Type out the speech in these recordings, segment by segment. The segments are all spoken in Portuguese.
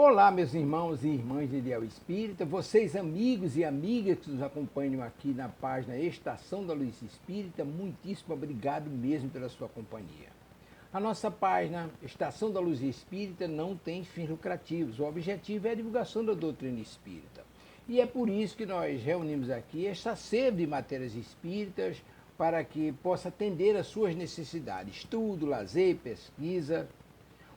Olá, meus irmãos e irmãs de Ideal Espírita, vocês amigos e amigas que nos acompanham aqui na página Estação da Luz Espírita, muitíssimo obrigado mesmo pela sua companhia. A nossa página Estação da Luz Espírita não tem fins lucrativos, o objetivo é a divulgação da doutrina espírita. E é por isso que nós reunimos aqui esta sede de matérias espíritas para que possa atender às suas necessidades, estudo, lazer, pesquisa.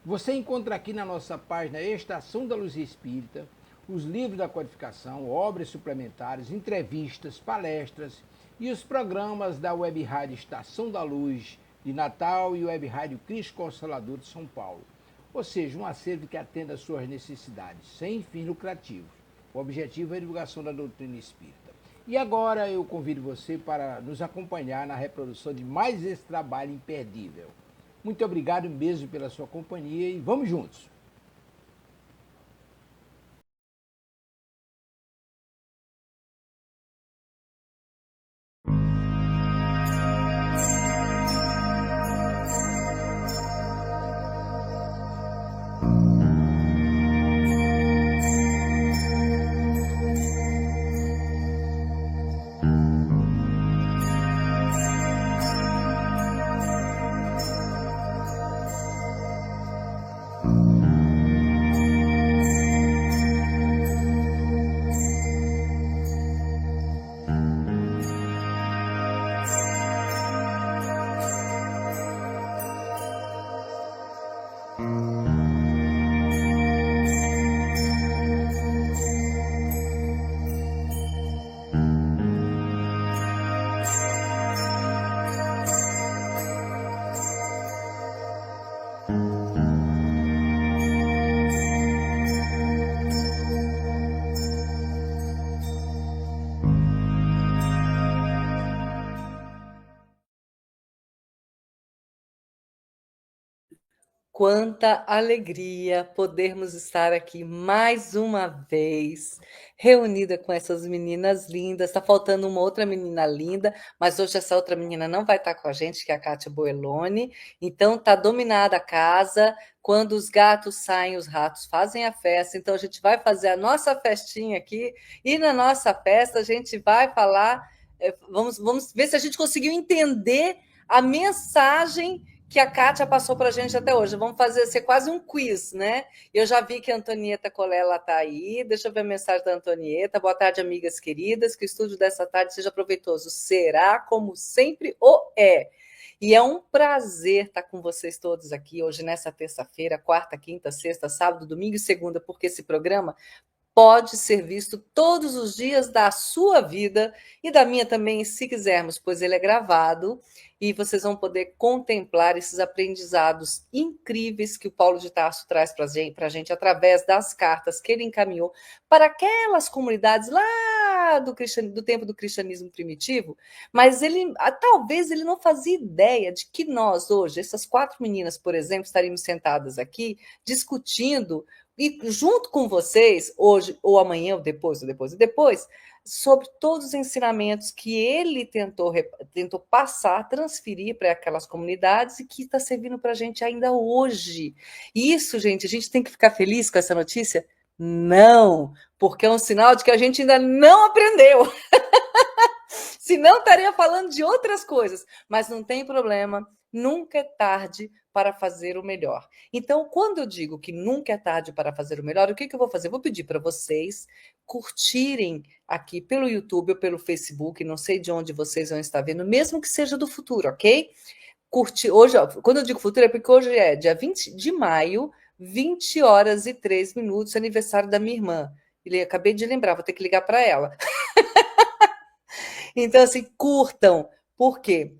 Você encontra aqui na nossa página Estação da Luz Espírita os livros da codificação, obras suplementares, entrevistas, palestras e os programas da Web Rádio Estação da Luz de Natal e Web Rádio Cristo Consolador de São Paulo. Ou seja, um acervo que atenda às suas necessidades, sem fins lucrativos. O objetivo é a divulgação da doutrina espírita. E agora eu convido você para nos acompanhar na reprodução de mais esse trabalho imperdível. Muito obrigado mesmo pela sua companhia e vamos juntos! Quanta alegria podermos estar aqui mais uma vez, reunida com essas meninas lindas. Está faltando uma outra menina linda, mas hoje essa outra menina não vai estar com a gente, que é a Kátia Boeloni. Então está dominada a casa. Quando os gatos saem, os ratos fazem a festa. Então a gente vai fazer a nossa festinha aqui, e na nossa festa a gente vai falar. Vamos ver se a gente conseguiu entender a mensagem que a Kátia passou para a gente até hoje. Vamos fazer ser quase um quiz, né? Eu já vi que a Antonieta Colela está aí. Deixa eu ver a mensagem da Antonieta. Boa tarde, amigas queridas. Que o estúdio dessa tarde seja proveitoso. Será, como sempre, o é. E é um prazer estar com vocês todos aqui hoje, nessa terça-feira, quarta, quinta, sexta, sábado, domingo e segunda, porque esse programa pode ser visto todos os dias da sua vida e da minha também, se quisermos, pois ele é gravado e vocês vão poder contemplar esses aprendizados incríveis que o Paulo de Tarso traz para a gente através das cartas que ele encaminhou para aquelas comunidades lá do tempo do cristianismo primitivo, mas talvez ele não fazia ideia de que nós hoje, essas 4 meninas, por exemplo, estaríamos sentadas aqui discutindo e junto com vocês, hoje, ou amanhã, ou depois, sobre todos os ensinamentos que ele tentou passar, transferir para aquelas comunidades e que está servindo para a gente ainda hoje. E isso, gente, a gente tem que ficar feliz com essa notícia? Não, porque é um sinal de que a gente ainda não aprendeu. Senão estaria falando de outras coisas, mas não tem problema, nunca é tarde para fazer o melhor. Então, quando eu digo que nunca é tarde para fazer o melhor, o que eu vou fazer? Vou pedir para vocês curtirem aqui pelo YouTube ou pelo Facebook, não sei de onde vocês vão estar vendo, mesmo que seja do futuro, ok? Curtir hoje, quando eu digo futuro, é porque hoje é dia 20 de maio, 20 horas e 3 minutos, aniversário da minha irmã. Acabei de lembrar, vou ter que ligar para ela. Então, assim, curtam. Por quê?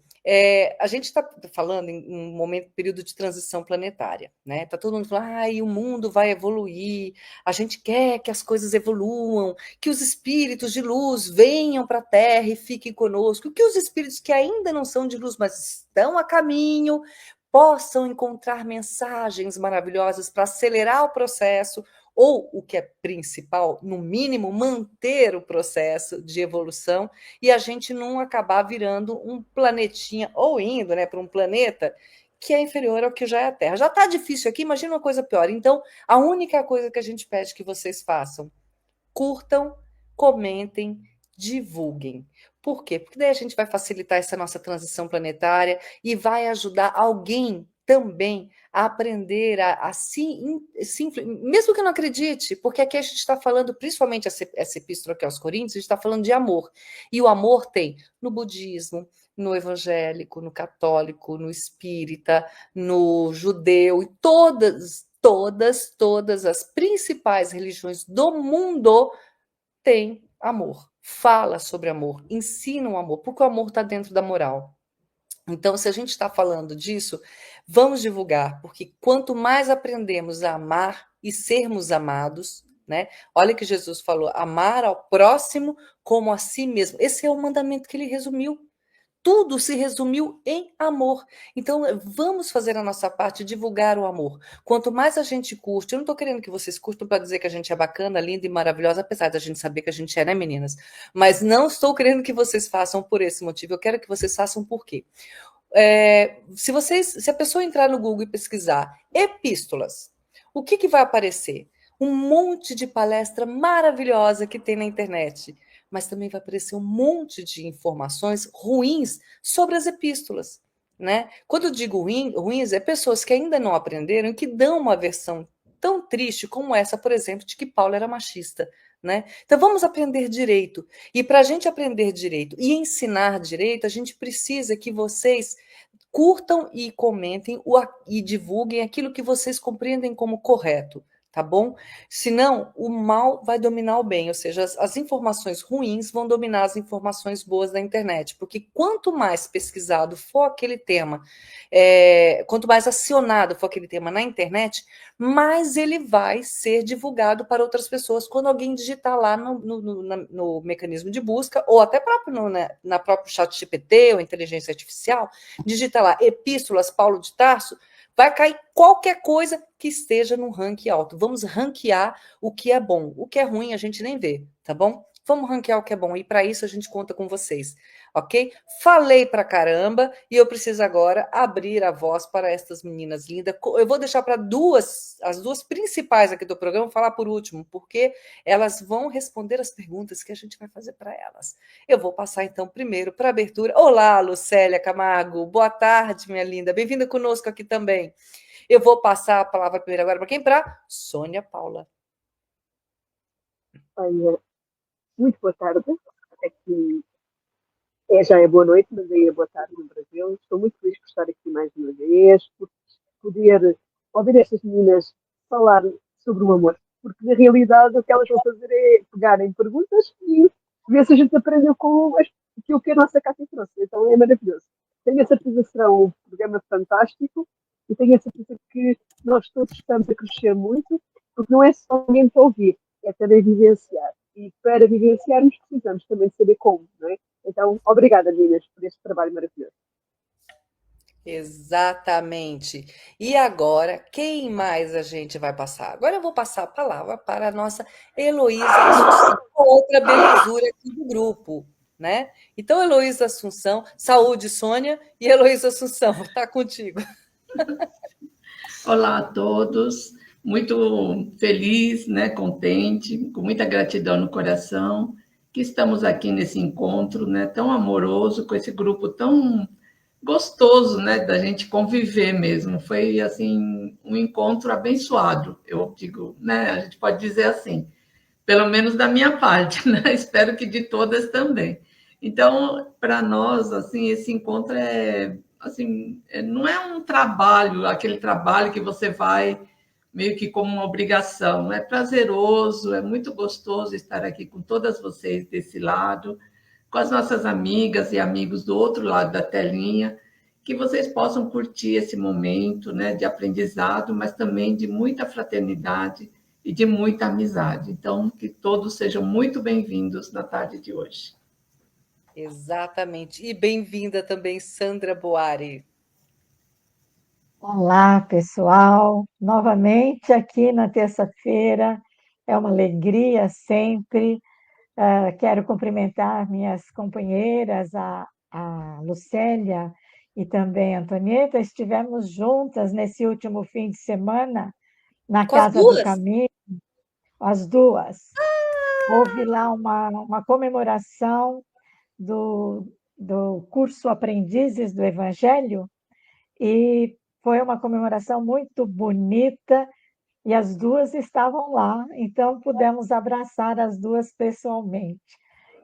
A gente está falando em um momento, período de transição planetária, né? Está todo mundo falando, o mundo vai evoluir, a gente quer que as coisas evoluam, que os espíritos de luz venham para a Terra e fiquem conosco, que os espíritos que ainda não são de luz, mas estão a caminho, possam encontrar mensagens maravilhosas para acelerar o processo, ou, o que é principal, no mínimo, manter o processo de evolução e a gente não acabar virando um planetinha, ou indo, né, para um planeta que é inferior ao que já é a Terra. Já está difícil aqui, imagina uma coisa pior. Então, a única coisa que a gente pede que vocês façam: curtam, comentem, divulguem. Por quê? Porque daí a gente vai facilitar essa nossa transição planetária e vai ajudar alguém também a aprender mesmo que não acredite, porque aqui a gente está falando, principalmente essa epístola aqui aos Coríntios, a gente está falando de amor. E o amor tem no budismo, no evangélico, no católico, no espírita, no judeu, e todas as principais religiões do mundo têm amor. Fala sobre amor, ensina o amor, porque o amor está dentro da moral. Então, se a gente está falando disso, vamos divulgar, porque quanto mais aprendemos a amar e sermos amados, né? Olha que Jesus falou: amar ao próximo como a si mesmo. Esse é o mandamento que ele resumiu. Tudo se resumiu em amor. Então, vamos fazer a nossa parte, divulgar o amor. Quanto mais a gente curte, eu não estou querendo que vocês curtam para dizer que a gente é bacana, linda e maravilhosa, apesar da gente saber que a gente é, né, meninas? Mas não estou querendo que vocês façam por esse motivo, eu quero que vocês façam por quê? Se a pessoa entrar no Google e pesquisar epístolas, o que vai aparecer? Um monte de palestra maravilhosa que tem na internet, mas também vai aparecer um monte de informações ruins sobre as epístolas, né? Quando eu digo ruins, é pessoas que ainda não aprenderam e que dão uma versão tão triste como essa, por exemplo, de que Paulo era machista, né? Então vamos aprender direito. E para a gente aprender direito e ensinar direito, a gente precisa que vocês curtam e comentem e divulguem aquilo que vocês compreendem como correto, tá bom? Senão, o mal vai dominar o bem, ou seja, as informações ruins vão dominar as informações boas da internet, porque quanto mais pesquisado for aquele tema, quanto mais acionado for aquele tema na internet, mais ele vai ser divulgado para outras pessoas quando alguém digitar lá no mecanismo de busca, ou até próprio na próprio chat GPT ou inteligência artificial, digita lá epístolas Paulo de Tarso, vai cair qualquer coisa que esteja num ranking alto. Vamos ranquear o que é bom. O que é ruim a gente nem vê, tá bom? Vamos ranquear o que é bom. E para isso a gente conta com vocês, ok? Falei pra caramba e eu preciso agora abrir a voz para estas meninas lindas. Eu vou deixar para as duas principais aqui do programa falar por último, porque elas vão responder as perguntas que a gente vai fazer para elas. Eu vou passar então primeiro para a abertura. Olá, Lucélia Camargo. Boa tarde, minha linda. Bem-vinda conosco aqui também. Eu vou passar a palavra primeiro agora para quem? Para Sônia Paula. Olha, muito boa tarde. Aqui já é boa noite, mas aí é boa tarde no Brasil. Estou muito feliz por estar aqui mais uma vez, por poder ouvir estas meninas falar sobre o amor. Porque, na realidade, o que elas vão fazer é pegarem perguntas e ver se a gente aprendeu com aquilo que a nossa Cátia trouxe. Então, é maravilhoso. Tenho a certeza que será um programa fantástico e tenho a certeza que nós todos estamos a crescer muito, porque não é somente ouvir, é também vivenciar. E para vivenciarmos precisamos também saber como, não é? Então, obrigada, meninas, por este trabalho maravilhoso. Exatamente. E agora, quem mais a gente vai passar? Agora eu vou passar a palavra para a nossa Heloísa Assunção, outra belezura aqui do grupo, né? Então, Heloísa Assunção, saúde, Sônia, e Heloísa Assunção, tá contigo. Olá a todos, muito feliz, né, contente, com muita gratidão no coração, que estamos aqui nesse encontro, né, tão amoroso, com esse grupo tão gostoso, né, da gente conviver mesmo. Foi, assim, um encontro abençoado, eu digo, né, a gente pode dizer assim, pelo menos da minha parte, né, espero que de todas também. Então, para nós, assim, esse encontro assim, não é um trabalho, aquele trabalho que você vai meio que como uma obrigação. É prazeroso, é muito gostoso estar aqui com todas vocês desse lado, com as nossas amigas e amigos do outro lado da telinha, que vocês possam curtir esse momento, né, de aprendizado, mas também de muita fraternidade e de muita amizade. Então, que todos sejam muito bem-vindos na tarde de hoje. Exatamente. E bem-vinda também, Sandra Boari. Olá, pessoal. Novamente aqui na terça-feira. É uma alegria sempre. Quero cumprimentar minhas companheiras, a Lucélia e também a Antonieta estivemos juntas nesse último fim de semana na Com as Casa do duas? Caminho, as duas. Houve lá uma comemoração do curso Aprendizes do Evangelho, e foi uma comemoração muito bonita, e as duas estavam lá, então pudemos abraçar as duas pessoalmente.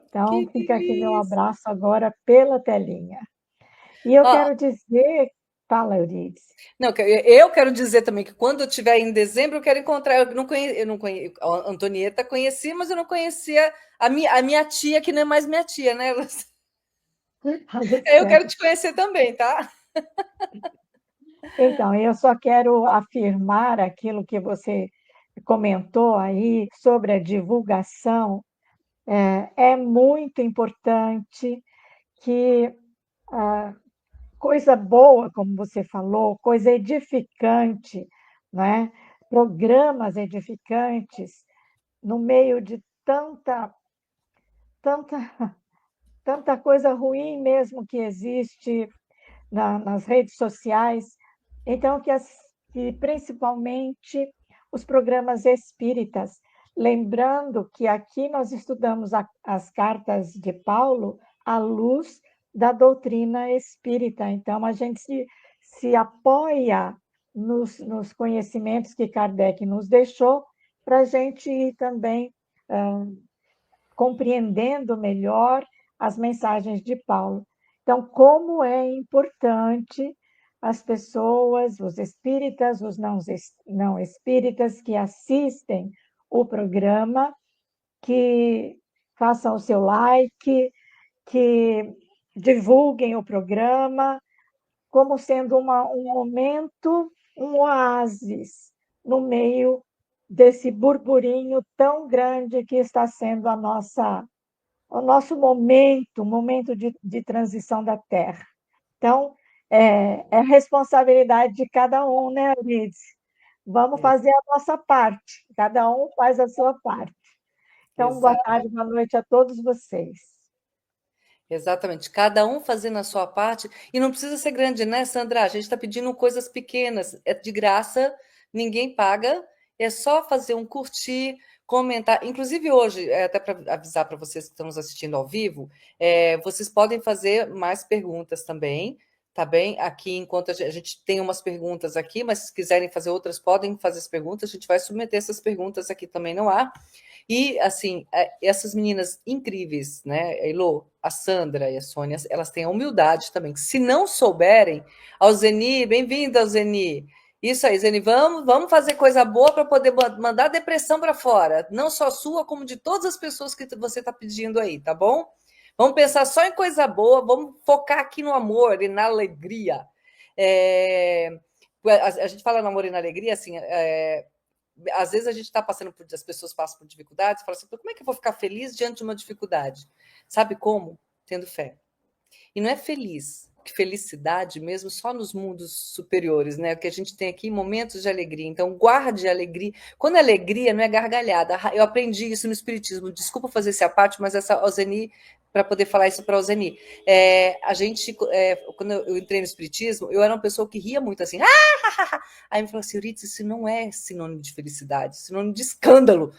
Então, Que fica aqui meu delícia! abraço agora pela telinha. E eu Ó, quero dizer, fala, Euridice. não, eu quero dizer também que quando eu estiver em dezembro, eu quero encontrar. Eu não conheço, a Antonieta conheci, mas eu não conhecia a minha tia, que não é mais minha tia, né? Olha Eu certo. quero te conhecer também, tá? Então, eu só quero afirmar aquilo que você comentou aí sobre a divulgação. É muito importante que coisa boa, como você falou, coisa edificante, né? Programas edificantes no meio de tanta, tanta coisa ruim mesmo que existe nas redes sociais. Então, que principalmente os programas espíritas, lembrando que aqui nós estudamos as cartas de Paulo à luz da doutrina espírita. Então, a gente se apoia nos conhecimentos que Kardec nos deixou, para a gente ir também compreendendo melhor as mensagens de Paulo. Então, como é importante as pessoas, os espíritas, os não espíritas que assistem o programa, que façam o seu like, que divulguem o programa, como sendo um momento, um oásis no meio desse burburinho tão grande que está sendo o nosso momento de transição da Terra. Então, é responsabilidade de cada um, né, Euridice? Vamos fazer a nossa parte, cada um faz a sua parte. Então, boa Exato, tarde, boa noite a todos vocês. exatamente. Cada um fazendo a sua parte. E não precisa ser grande, né, Sandra? A gente está pedindo coisas pequenas. É de graça, ninguém paga. É só fazer um curtir, comentar. Inclusive, hoje, até para avisar para vocês que estão nos assistindo ao vivo, vocês podem fazer mais perguntas também, tá bem? Aqui, enquanto a gente tem umas perguntas aqui, mas se quiserem fazer outras, podem fazer as perguntas. A gente vai submeter essas perguntas aqui também no ar. E, assim, essas meninas incríveis, né, a Elô, a Sandra e a Sônia, elas têm a humildade também, que se não souberem, ao Zeni, bem-vinda, Zeni. Isso aí, Zeni, vamos fazer coisa boa para poder mandar a depressão para fora, não só sua, como de todas as pessoas que você está pedindo aí, tá bom? Vamos pensar só em coisa boa, vamos focar aqui no amor e na alegria. A gente fala no amor e na alegria, assim, às vezes a gente está passando por, as pessoas passam por dificuldades, fala assim, como é que eu vou ficar feliz diante de uma dificuldade? Sabe como? Tendo fé. E não é feliz, que felicidade mesmo só nos mundos superiores, né? O que a gente tem aqui momentos de alegria. Então, guarde a alegria. Quando é alegria, não é gargalhada. Eu aprendi isso no Espiritismo. Desculpa fazer essa parte, mas essa Ozeni, para poder falar isso para a Ozeni. Quando eu entrei no Espiritismo, eu era uma pessoa que ria muito assim. Aí me falou assim, Euridice, isso não é sinônimo de felicidade, sinônimo de escândalo.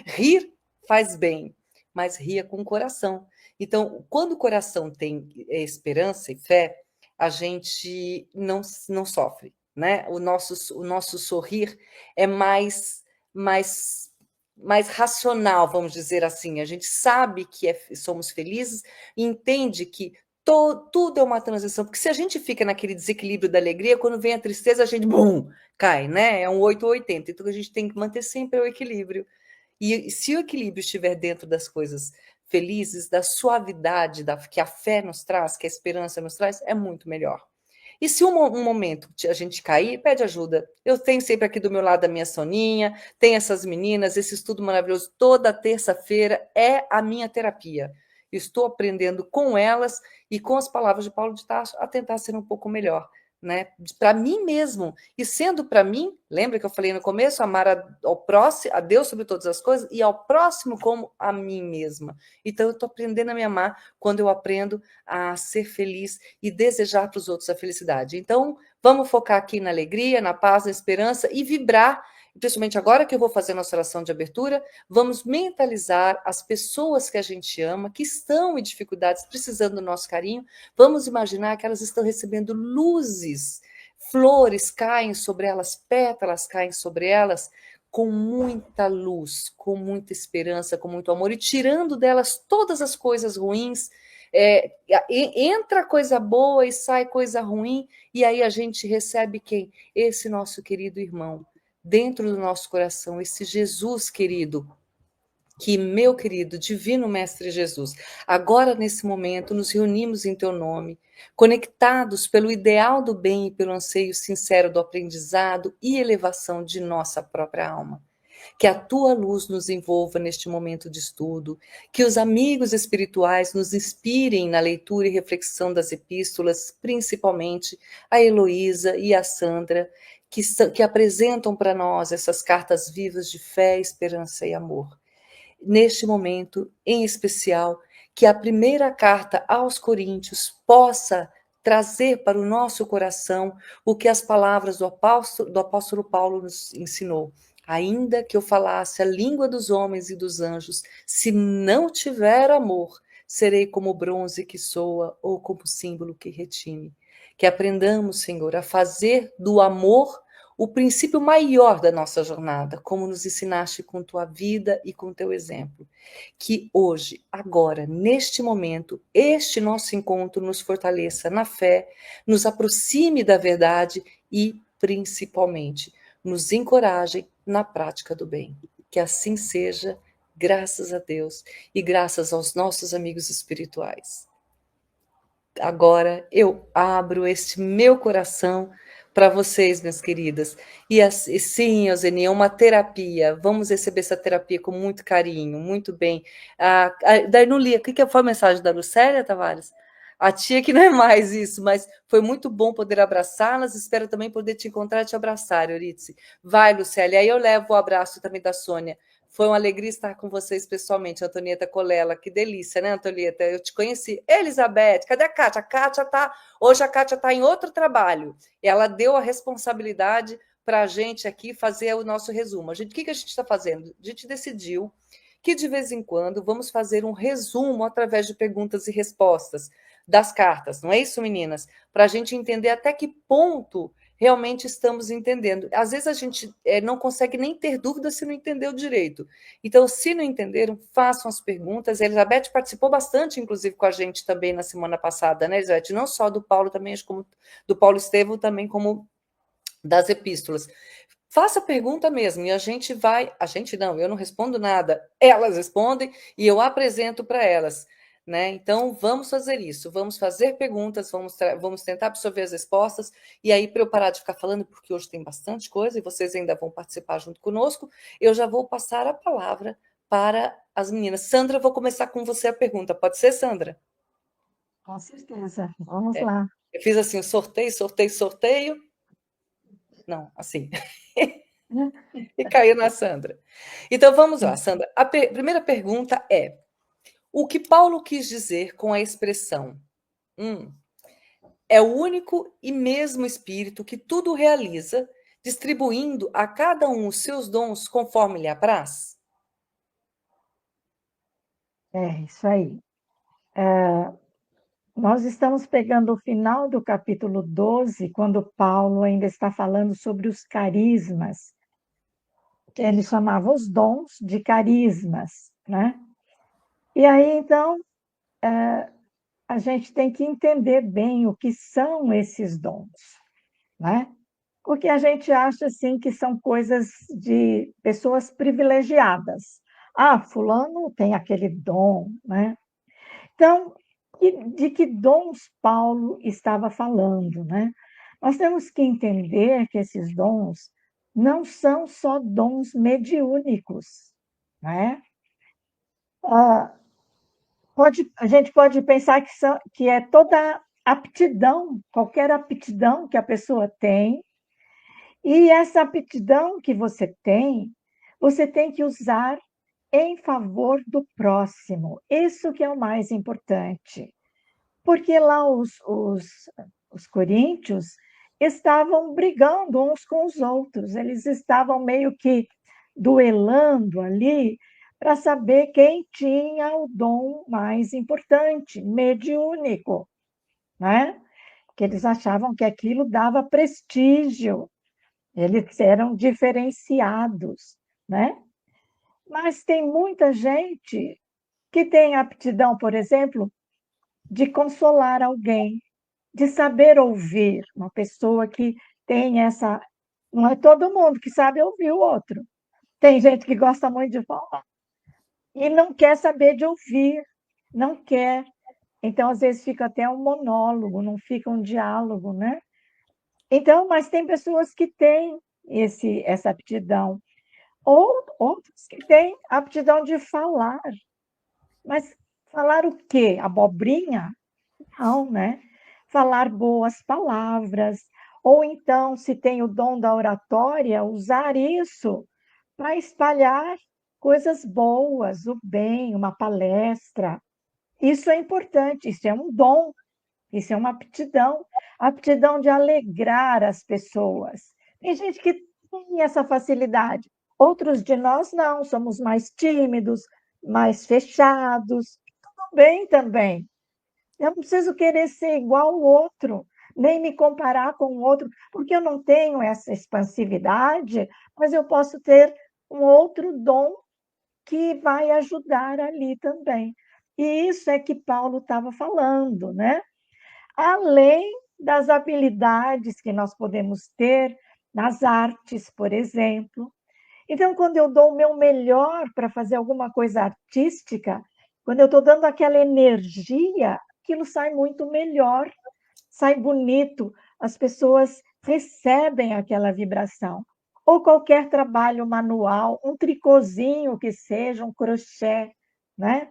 Rir faz bem, mas ria com o coração. Então, quando o coração tem esperança e fé, a gente não sofre, né? O nosso sorrir é mais racional, vamos dizer assim. A gente sabe que somos felizes e entende que tudo é uma transição, porque se a gente fica naquele desequilíbrio da alegria, quando vem a tristeza, a gente, bum, cai, né? É um 8 ou 80. Então, a gente tem que manter sempre o equilíbrio. E se o equilíbrio estiver dentro das coisas felizes, da suavidade que a fé nos traz, que a esperança nos traz, é muito melhor. E se um momento a gente cair, pede ajuda. Eu tenho sempre aqui do meu lado a minha Soninha, tem essas meninas, esse estudo maravilhoso. Toda terça-feira é a minha terapia. Estou aprendendo com elas e com as palavras de Paulo de Tarso a tentar ser um pouco melhor. né, para mim mesmo, e sendo para mim, lembra que eu falei no começo, amar ao próximo, a Deus sobre todas as coisas, e ao próximo como a mim mesma. Então, eu estou aprendendo a me amar quando eu aprendo a ser feliz e desejar para os outros a felicidade. Então, vamos focar aqui na alegria, na paz, na esperança e vibrar, principalmente agora que eu vou fazer nossa oração de abertura, vamos mentalizar as pessoas que a gente ama, que estão em dificuldades, precisando do nosso carinho. Vamos imaginar que elas estão recebendo luzes, flores caem sobre elas, pétalas caem sobre elas, com muita luz, com muita esperança, com muito amor, e tirando delas todas as coisas ruins. Entra coisa boa e sai coisa ruim, e aí a gente recebe quem? Esse nosso querido irmão, dentro do nosso coração, esse Jesus querido, que, meu querido, divino Mestre Jesus, agora nesse momento nos reunimos em teu nome, conectados pelo ideal do bem e pelo anseio sincero do aprendizado e elevação de nossa própria alma. Que a tua luz nos envolva neste momento de estudo, que os amigos espirituais nos inspirem na leitura e reflexão das epístolas, principalmente a Heloísa e a Sandra, que apresentam para nós essas cartas vivas de fé, esperança e amor. Neste momento, em especial, que a primeira carta aos Coríntios possa trazer para o nosso coração o que as palavras do apóstolo Paulo nos ensinou. Ainda que eu falasse a língua dos homens e dos anjos, se não tiver amor, serei como bronze que soa ou como símbolo que retine. Que aprendamos, Senhor, a fazer do amor o princípio maior da nossa jornada, como nos ensinaste com tua vida e com teu exemplo. Que hoje, agora, neste momento, este nosso encontro nos fortaleça na fé, nos aproxime da verdade e, principalmente, nos encoraje na prática do bem. Que assim seja, graças a Deus e graças aos nossos amigos espirituais. Agora eu abro este meu coração para vocês, minhas queridas. E sim, Eusenia, é uma terapia. Vamos receber essa terapia com muito carinho, muito bem. Daí não li, o que foi a mensagem da Lucélia Tavares? A tia que não é mais isso, mas foi muito bom poder abraçá-las. Espero também poder te encontrar e te abraçar, Eurídice. Vai, Lucélia. Aí eu levo o abraço também da Sônia. Foi uma alegria estar com vocês pessoalmente, Antonieta Colela. Que delícia, né, Antonieta? Eu te conheci. Elizabeth, cadê a Kátia? Hoje a Kátia está em outro trabalho. Ela deu a responsabilidade para a gente aqui fazer o nosso resumo. O que a gente está fazendo? A gente decidiu que, de vez em quando, vamos fazer um resumo através de perguntas e respostas das cartas. Não é isso, meninas? Para a gente entender até que ponto realmente estamos entendendo. Às vezes a gente não consegue nem ter dúvida se não entendeu direito. Então, se não entenderam, façam as perguntas. A Elizabeth participou bastante, inclusive, com a gente também na semana passada, né, Elizabeth? Não só do Paulo, também como do Paulo Estevão, também como das epístolas. Faça a pergunta mesmo, e a gente não, eu não respondo nada, elas respondem e eu apresento para elas. Né? Então, vamos fazer isso, vamos fazer perguntas, vamos tentar absorver as respostas, e aí, para eu parar de ficar falando, porque hoje tem bastante coisa, e vocês ainda vão participar junto conosco, eu já vou passar a palavra para as meninas. Sandra, vou começar com você a pergunta, pode ser, Sandra? Com certeza, vamos lá. Eu fiz assim, sorteio, não, assim, e caiu na Sandra. Então, vamos lá, Sandra, a primeira pergunta é: o que Paulo quis dizer com a expressão é o único e mesmo Espírito que tudo realiza, distribuindo a cada um os seus dons conforme lhe apraz? Isso aí. Nós estamos pegando o final do capítulo 12, quando Paulo ainda está falando sobre os carismas. Ele chamava os dons de carismas, né? E aí, então, a gente tem que entender bem o que são esses dons, né? Porque a gente acha assim que são coisas de pessoas privilegiadas. Fulano tem aquele dom, né? Então, de que dons Paulo estava falando, né? Nós temos que entender que esses dons não são só dons mediúnicos, né? A gente pode pensar que é toda aptidão, qualquer aptidão que a pessoa tem, e essa aptidão que você tem que usar em favor do próximo. Isso que é o mais importante. Porque lá os coríntios estavam brigando uns com os outros, eles estavam meio que duelando ali para saber quem tinha o dom mais importante, mediúnico, né? Que eles achavam que aquilo dava prestígio, eles eram diferenciados, né? Mas tem muita gente que tem aptidão, por exemplo, de consolar alguém, de saber ouvir, uma pessoa que tem essa. Não é todo mundo que sabe ouvir o outro. Tem gente que gosta muito de falar e não quer saber de ouvir, não quer. Então, às vezes, fica até um monólogo, não fica um diálogo, né? Então, mas tem pessoas que têm essa aptidão, ou outros que têm a aptidão de falar. Mas falar o quê? Abobrinha? Não, né? Falar boas palavras, ou então, se tem o dom da oratória, usar isso para espalhar coisas boas, o bem, uma palestra. Isso é importante, isso é um dom, isso é uma aptidão, a aptidão de alegrar as pessoas. Tem gente que tem essa facilidade, outros de nós não, somos mais tímidos, mais fechados. Tudo bem também. Eu não preciso querer ser igual ao outro, nem me comparar com o outro, porque eu não tenho essa expansividade, mas eu posso ter um outro dom que vai ajudar ali também. E isso é que Paulo estava falando, né? Além das habilidades que nós podemos ter nas artes, por exemplo. Então, quando eu dou o meu melhor para fazer alguma coisa artística, quando eu estou dando aquela energia, aquilo sai muito melhor, sai bonito, as pessoas recebem aquela vibração. Ou qualquer trabalho manual, um tricôzinho que seja, um crochê, né?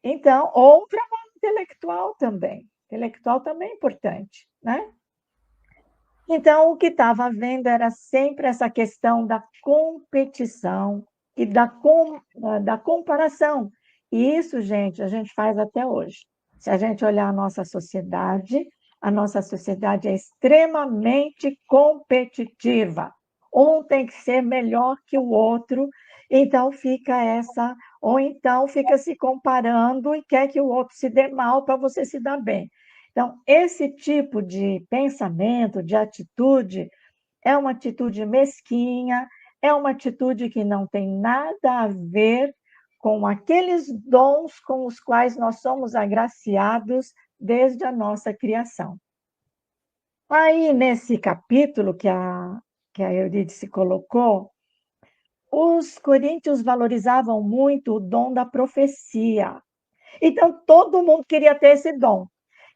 Então, ou um trabalho intelectual também. Intelectual também é importante, né? Então, o que estava havendo era sempre essa questão da competição e da comparação. E isso, gente, a gente faz até hoje. Se a gente olhar a nossa sociedade é extremamente competitiva. Um tem que ser melhor que o outro, então fica essa, ou então fica se comparando e quer que o outro se dê mal para você se dar bem. Então, esse tipo de pensamento, de atitude, é uma atitude mesquinha, é uma atitude que não tem nada a ver com aqueles dons com os quais nós somos agraciados desde a nossa criação. Aí, nesse capítulo que a Eurídice colocou, os coríntios valorizavam muito o dom da profecia. Então, todo mundo queria ter esse dom,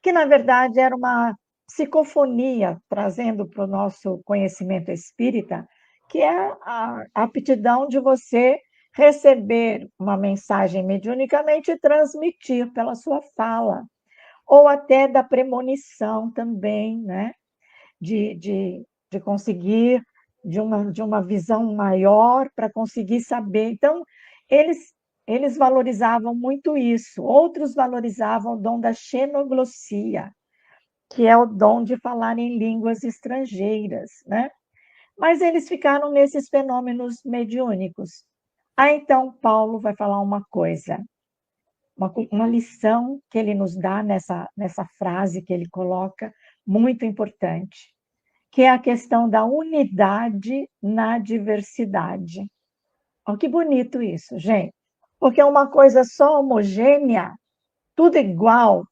que na verdade era uma psicofonia, trazendo para o nosso conhecimento espírita, que é a aptidão de você receber uma mensagem mediunicamente e transmitir pela sua fala, ou até da premonição também, né? de conseguir, de uma visão maior para conseguir saber. Então, eles valorizavam muito isso. Outros valorizavam o dom da xenoglossia, que é o dom de falar em línguas estrangeiras, né? Mas eles ficaram nesses fenômenos mediúnicos. Então, Paulo vai falar uma coisa, uma lição que ele nos dá nessa frase que ele coloca, muito importante, que é a questão da unidade na diversidade. Olha que bonito isso, gente. Porque uma coisa só homogênea, tudo igual,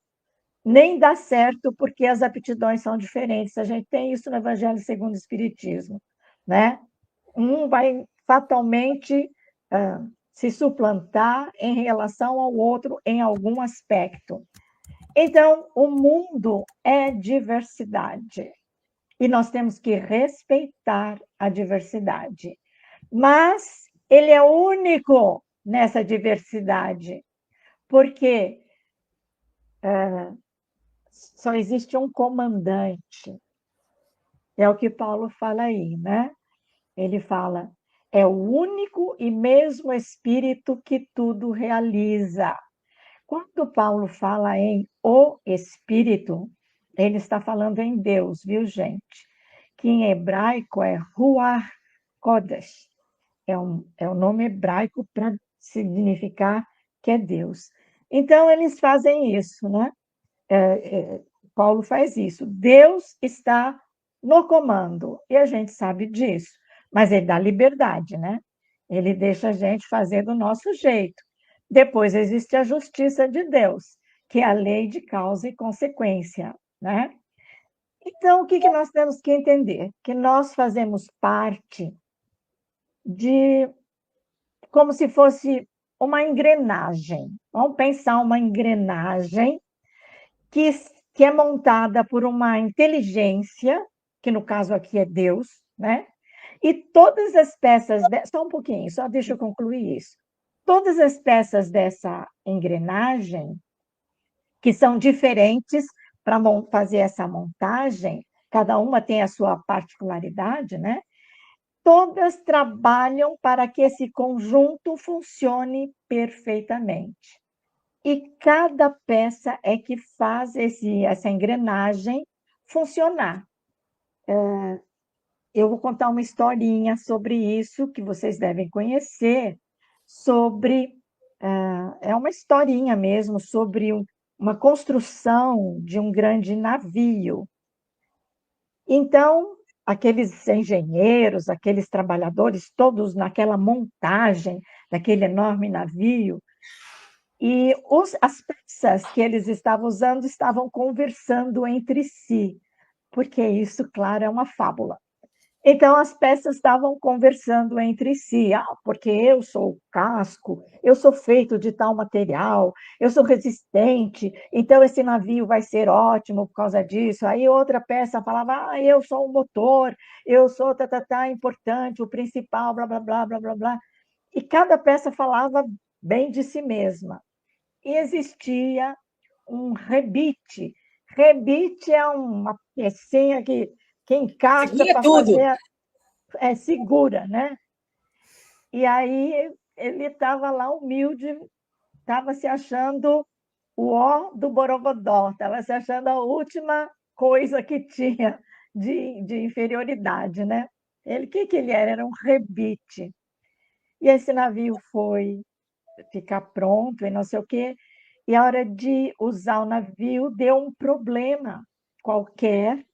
nem dá certo porque as aptidões são diferentes. A gente tem isso no Evangelho segundo o Espiritismo, né? Um vai fatalmente se suplantar em relação ao outro em algum aspecto. Então, o mundo é diversidade e nós temos que respeitar a diversidade. Mas ele é único nessa diversidade, porque só existe um comandante. É o que Paulo fala aí, né? Ele fala, é o único e mesmo Espírito que tudo realiza. Quando Paulo fala em o Espírito, ele está falando em Deus, viu, gente? Que em hebraico é Ruach Kodesh. É o nome hebraico para significar que é Deus. Então, eles fazem isso, né? Paulo faz isso. Deus está no comando, e a gente sabe disso, mas ele dá liberdade, né? Ele deixa a gente fazer do nosso jeito. Depois existe a justiça de Deus, que é a lei de causa e consequência, né? Então, o que nós temos que entender? Que nós fazemos parte de como se fosse uma engrenagem. Vamos pensar uma engrenagem que, que é montada por uma inteligência, que no caso aqui é Deus, né? E todas as peças, só um pouquinho, só deixa eu concluir isso. Todas as peças dessa engrenagem, que são diferentes para fazer essa montagem, cada uma tem a sua particularidade, né? Todas trabalham para que esse conjunto funcione perfeitamente. E cada peça é que faz essa engrenagem funcionar. Eu vou contar uma historinha sobre isso, que vocês devem conhecer, sobre. É uma historinha mesmo, sobre uma construção de um grande navio. Então, aqueles engenheiros, aqueles trabalhadores, todos naquela montagem daquele enorme navio, e as peças que eles estavam usando estavam conversando entre si, porque isso, claro, é uma fábula. Então, as peças estavam conversando entre si. Ah, porque eu sou o casco, eu sou feito de tal material, eu sou resistente, então esse navio vai ser ótimo por causa disso. Aí outra peça falava, ah, eu sou o motor, eu sou importante, o principal, blá, blá, blá, blá, blá, blá. E cada peça falava bem de si mesma. E existia um rebite. Rebite é uma pecinha que encaixa Segura para tudo. fazer, segura, né? E aí ele estava lá humilde, estava se achando o ó do Borogodó, estava se achando a última coisa que tinha de inferioridade, né? Ele, o que ele era? Era um rebite. E esse navio foi ficar pronto e não sei o quê, e a hora de usar o navio deu um problema qualquer,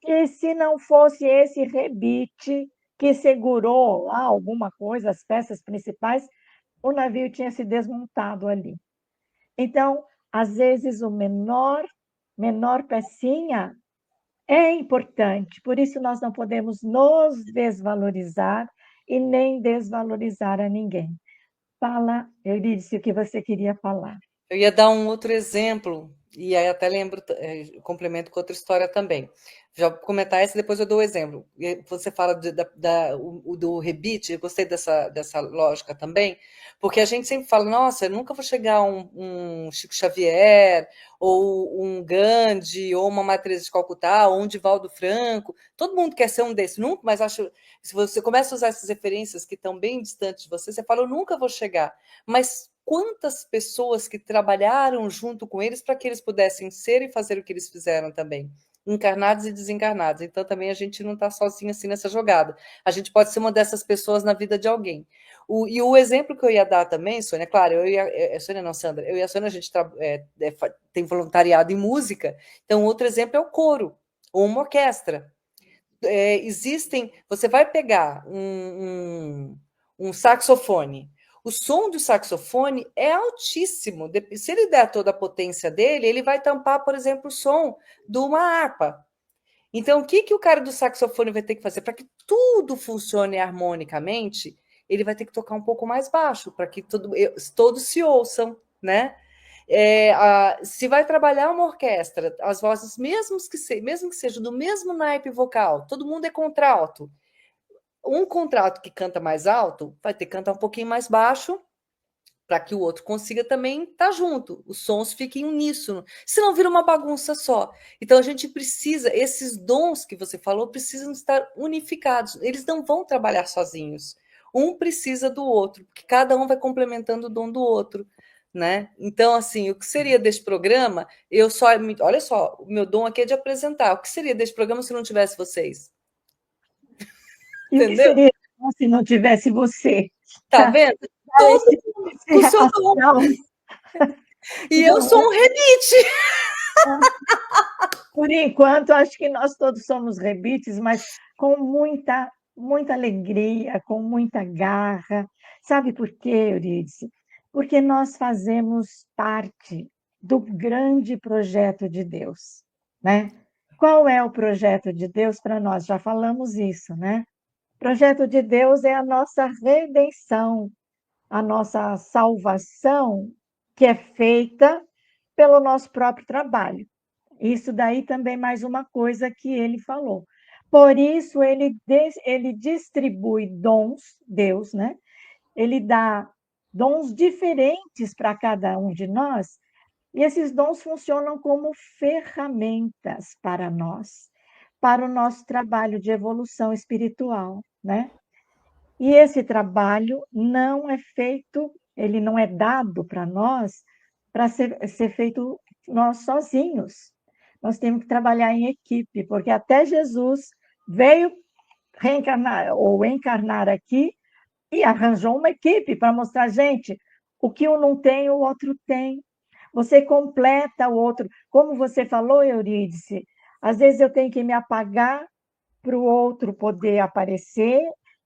e se não fosse esse rebite que segurou lá alguma coisa, as peças principais, o navio tinha se desmontado ali. Então, às vezes, o menor pecinha é importante, por isso nós não podemos nos desvalorizar e nem desvalorizar a ninguém. Fala, Eurídice, o que você queria falar. Eu ia dar um outro exemplo, e aí até lembro, complemento com outra história também. Já vou comentar essa, depois eu dou o exemplo. Você fala do rebite, eu gostei dessa lógica também, porque a gente sempre fala, nossa, eu nunca vou chegar a um Chico Xavier, ou um Gandhi, ou uma Maria de Calcutá, ou um Divaldo Franco. Todo mundo quer ser um desses, nunca, mas acho, se você começa a usar essas referências que estão bem distantes de você fala, eu nunca vou chegar. Mas quantas pessoas que trabalharam junto com eles para que eles pudessem ser e fazer o que eles fizeram também, encarnados e desencarnados. Então também a gente não está sozinho assim nessa jogada. A gente pode ser uma dessas pessoas na vida de alguém. E o exemplo que eu ia dar também, Sônia, claro, Sônia não, Sandra, eu e a Sônia, a gente tem voluntariado em música, então outro exemplo é o coro, ou uma orquestra. Você vai pegar um saxofone, o som do saxofone é altíssimo. Se ele der toda a potência dele, ele vai tampar, por exemplo, o som de uma harpa. Então, o que o cara do saxofone vai ter que fazer? Para que tudo funcione harmonicamente, ele vai ter que tocar um pouco mais baixo, para que todos se ouçam, né? Se vai trabalhar uma orquestra, as vozes, mesmo que seja do mesmo naipe vocal, todo mundo é contralto. Um contralto que canta mais alto vai ter que cantar um pouquinho mais baixo para que o outro consiga também estar junto, os sons fiquem uníssono, senão vira uma bagunça só. Então a gente precisa, esses dons que você falou precisam estar unificados, eles não vão trabalhar sozinhos. Um precisa do outro, porque cada um vai complementando o dom do outro, né? Então, assim, o que seria desse programa? Olha só, o meu dom aqui é de apresentar. O que seria desse programa se não tivesse vocês? E o que Entendeu? seria se não tivesse você? Tá vendo? Dar Todo esse, mundo com o esse seu dom. astral, E eu não sou é? um rebite. Por enquanto, acho que nós todos somos rebites, mas com muita, muita alegria, com muita garra. Sabe por quê, Eurídice? Porque nós fazemos parte do grande projeto de Deus, né? Qual é o projeto de Deus para nós? Já falamos isso, né? O projeto de Deus é a nossa redenção, a nossa salvação, que é feita pelo nosso próprio trabalho. Isso daí também mais uma coisa que ele falou. Por isso ele distribui dons, Deus, né? Ele dá dons diferentes para cada um de nós, e esses dons funcionam como ferramentas para nós, para o nosso trabalho de evolução espiritual, né? E esse trabalho não é feito, ele não é dado para nós para ser feito nós sozinhos. Nós temos que trabalhar em equipe, porque até Jesus veio reencarnar ou encarnar aqui e arranjou uma equipe para mostrar, gente, o que um não tem, o outro tem. Você completa o outro. Como você falou, Eurídice, às vezes eu tenho que me apagar para o outro poder aparecer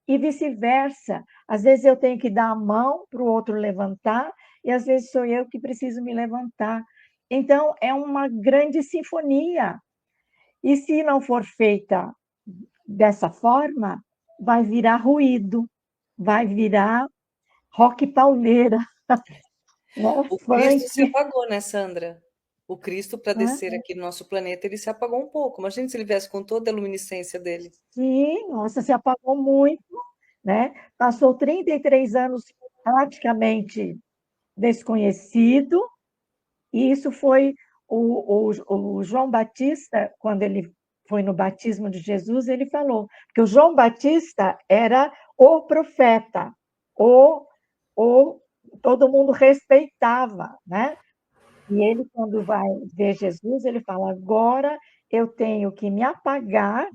e vice-versa. Às vezes eu tenho que dar a mão para o outro levantar e às vezes sou eu que preciso me levantar. Então, é uma grande sinfonia. E se não for feita dessa forma, vai virar ruído, vai virar rock pauleira, né? O Cristo se Funk. apagou, né, Sandra? O Cristo, para descer Né? aqui no nosso planeta, ele se apagou um pouco. Imagina se ele viesse com toda a luminescência dele. Sim, nossa, se apagou muito, né? Passou 33 anos praticamente desconhecido, e isso foi o João Batista, quando ele foi no batismo de Jesus, ele falou, que o João Batista era o profeta, o, o todo mundo respeitava, né? E ele, quando vai ver Jesus, ele fala: agora eu tenho que me apagar,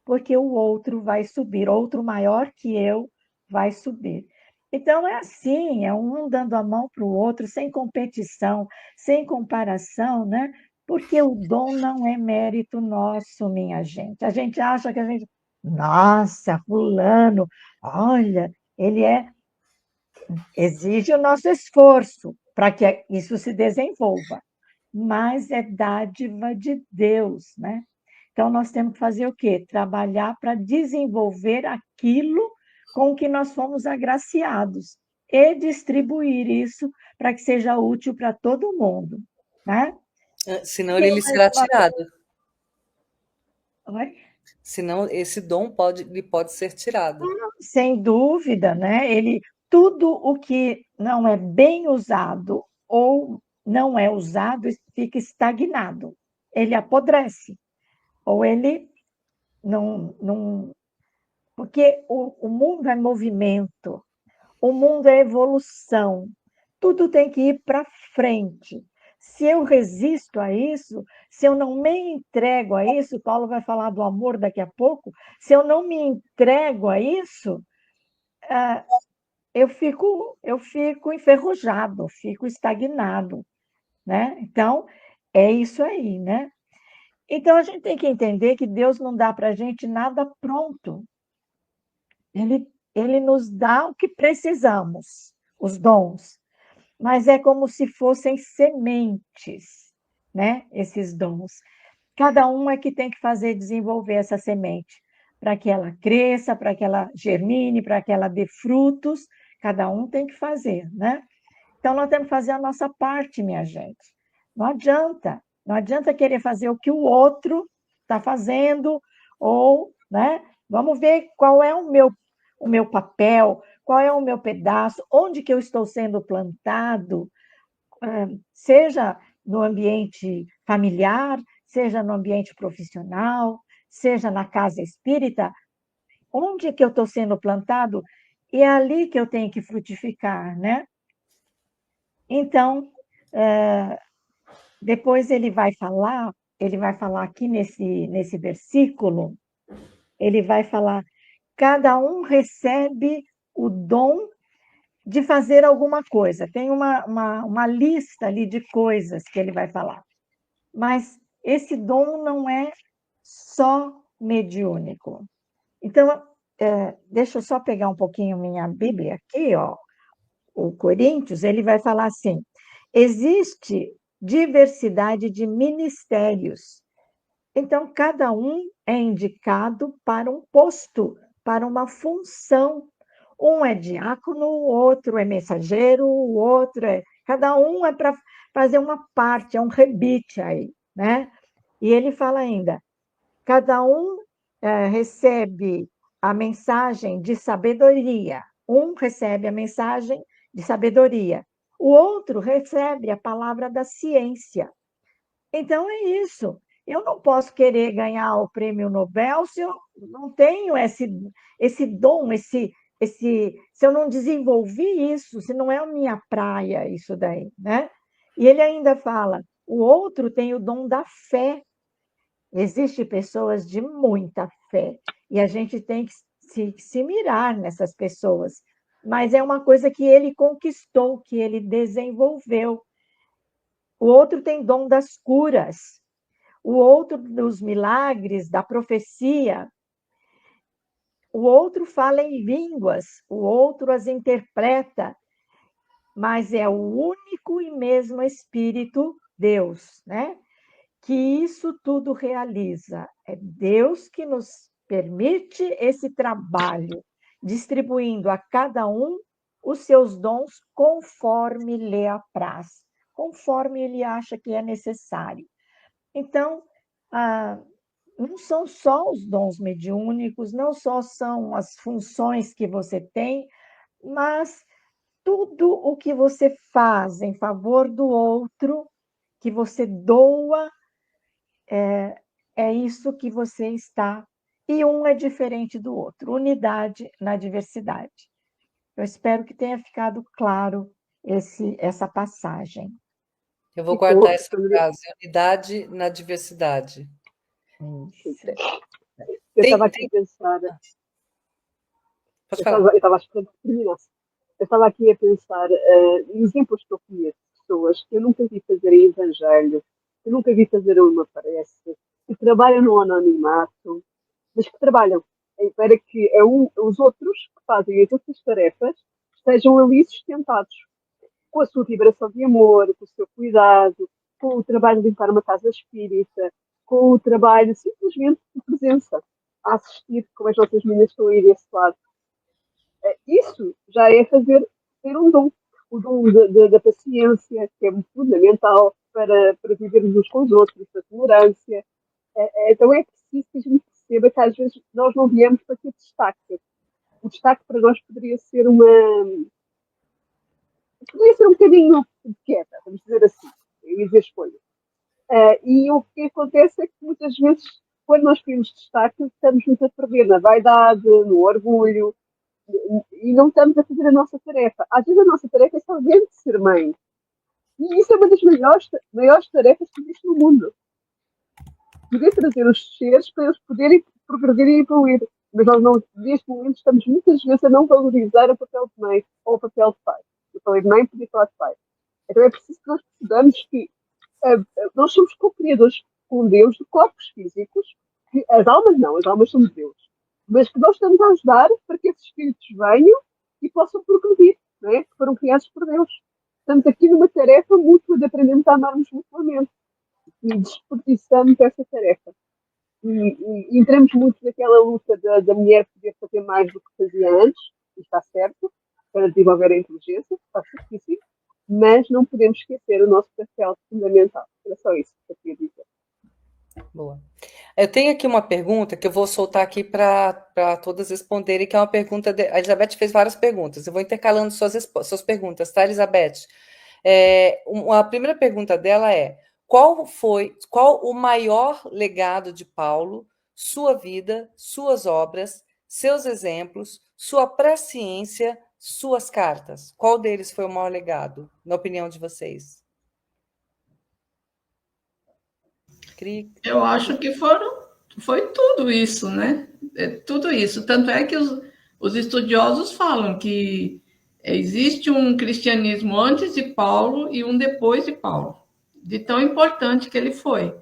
porque o outro vai subir, outro maior que eu vai subir. Então, é assim, é um dando a mão para o outro, sem competição, sem comparação, né? Porque o dom não é mérito nosso, minha gente. A gente acha que a gente, nossa, fulano, olha, ele exige o nosso esforço para que isso se desenvolva, mas é dádiva de Deus, né? Então, nós temos que fazer o quê? Trabalhar para desenvolver aquilo com que nós fomos agraciados e distribuir isso para que seja útil para todo mundo, né? Senão ele Tem lhe mais será uma tirado. coisa? Senão esse dom lhe pode ser tirado. Sem dúvida, né? Tudo o que não é bem usado ou não é usado fica estagnado. Ele apodrece, ou ele não. Porque o mundo é movimento, o mundo é evolução, tudo tem que ir para frente. Se eu resisto a isso, se eu não me entrego a isso, Paulo vai falar do amor daqui a pouco, se eu não me entrego a isso, eu fico enferrujado, fico estagnado, né? Então, é isso aí, né? Então, a gente tem que entender que Deus não dá para a gente nada pronto. Ele nos dá o que precisamos, os dons, mas é como se fossem sementes, né? Esses dons. Cada um é que tem que fazer desenvolver essa semente, para que ela cresça, para que ela germine, para que ela dê frutos. Cada um tem que fazer, né? Então, nós temos que fazer a nossa parte, minha gente. Não adianta querer fazer o que o outro está fazendo, ou, né? Vamos ver qual é o meu papel, qual é o meu pedaço, onde que eu estou sendo plantado, seja no ambiente familiar, seja no ambiente profissional, seja na casa espírita, onde que eu estou sendo plantado, e é ali que eu tenho que frutificar, né? Então, depois ele vai falar aqui nesse versículo, ele vai falar, cada um recebe o dom de fazer alguma coisa. Tem uma lista ali de coisas que ele vai falar. Mas esse dom não é só mediúnico. Então, deixa eu só pegar um pouquinho minha Bíblia aqui, ó. O Coríntios, ele vai falar assim: existe diversidade de ministérios. Então, cada um é indicado para um posto, para uma função. Um é diácono, o outro é mensageiro, o outro é. Cada um é para fazer uma parte, é um rebite aí, né? E ele fala ainda: cada um recebe a mensagem de sabedoria. Um recebe a mensagem de sabedoria. O outro recebe a palavra da ciência. Então, é isso. Eu não posso querer ganhar o prêmio Nobel se eu não tenho esse dom, se eu não desenvolvi isso, se não é a minha praia isso daí, né? E ele ainda fala, o outro tem o dom da fé. Existem pessoas de muita fé e a gente tem que se mirar nessas pessoas, mas é uma coisa que ele conquistou, que ele desenvolveu. O outro tem dom das curas, o outro dos milagres, da profecia, o outro fala em línguas, o outro as interpreta, mas é o único e mesmo Espírito, Deus, né? Que isso tudo realiza. É Deus que nos permite esse trabalho, distribuindo a cada um os seus dons conforme lhe apraz, conforme ele acha que é necessário. Então, não são só os dons mediúnicos, não só são as funções que você tem, mas tudo o que você faz em favor do outro, que você doa, é isso que você está. E um é diferente do outro. Unidade na diversidade. Eu espero que tenha ficado claro essa passagem. Eu vou Ficou, guardar essa frase, unidade na diversidade. Isso. eu Tem, estava aqui tem, a pensar, pode eu falar. estava a esperar que terminasse. Eu estava aqui a pensar em exemplos que eu conheço, pessoas que eu nunca vi fazerem evangelho, que eu nunca vi fazer uma prece, que trabalham no anonimato, mas que trabalham para que os outros que fazem as outras tarefas estejam ali sustentados com a sua vibração de amor, com o seu cuidado, com o trabalho de limpar uma casa espírita, com o trabalho simplesmente de presença, a assistir como as nossas meninas estão a ir desse lado. Isso já é ter um dom. O dom da paciência, que é muito fundamental para vivermos uns com os outros, da tolerância. Então é preciso que a gente perceba que às vezes nós não viemos para ter destaque. O destaque para nós poderia ser um bocadinho quieta, vamos dizer assim, eu ia dizer escolha. E o que acontece é que muitas vezes, quando nós queremos destaque, estamos muito a perder na vaidade, no orgulho, e não estamos a fazer a nossa tarefa. Às vezes a nossa tarefa é só de ser mãe. E isso é uma das maiores tarefas que existe no mundo. Poder trazer os seres para eles poderem progredir e evoluir. Mas nós, não, neste momento, estamos muitas vezes a não valorizar o papel de mãe ou o papel de pai. Eu falei de mãe, podia falar de pai. Então é preciso que nós percebamos que nós somos co-criadores com Deus de corpos físicos, que as almas não, as almas são de Deus. Mas que nós estamos a ajudar para que esses espíritos venham e possam progredir, não é? Que foram criados por Deus. Estamos aqui numa tarefa mútua de aprendermos a amarmos mutuamente e desperdiçamos essa tarefa. E entramos muito naquela luta da mulher poder fazer mais do que fazia antes, e está certo, para desenvolver a inteligência, está certíssimo, mas não podemos esquecer o nosso papel fundamental. Era só isso que eu queria dizer. Boa. Eu tenho aqui uma pergunta que eu vou soltar aqui para todas responderem, que é uma pergunta. A Elizabeth fez várias perguntas. Eu vou intercalando suas perguntas, tá, Elizabeth? A primeira pergunta dela é: qual o maior legado de Paulo, sua vida, suas obras, seus exemplos, sua presciência, suas cartas? Qual deles foi o maior legado, na opinião de vocês? Eu acho que foi tudo isso, né? Tudo isso. Tanto é que os estudiosos falam que existe um cristianismo antes de Paulo e um depois de Paulo, de tão importante que ele foi.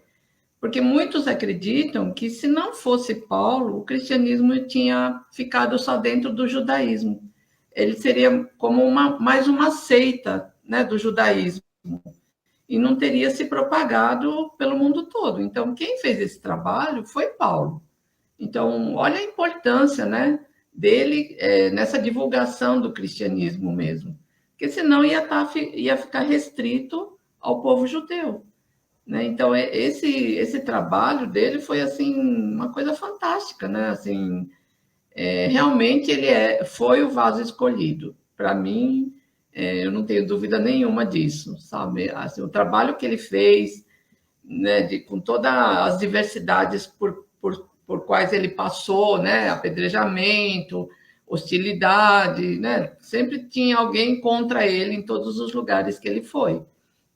Porque muitos acreditam que se não fosse Paulo, o cristianismo tinha ficado só dentro do judaísmo. Ele seria como mais uma seita, né, do judaísmo e não teria se propagado pelo mundo todo. Então, quem fez esse trabalho foi Paulo. Então, olha a importância, né, dele nessa divulgação do cristianismo mesmo, porque senão ia ficar restrito ao povo judeu. Né? Então, esse trabalho dele foi assim uma coisa fantástica, né? Assim, realmente ele foi o vaso escolhido. Para mim, eu não tenho dúvida nenhuma disso, sabe? Assim, o trabalho que ele fez, né, com todas as diversidades por quais ele passou, né, apedrejamento, hostilidade, né, sempre tinha alguém contra ele em todos os lugares que ele foi.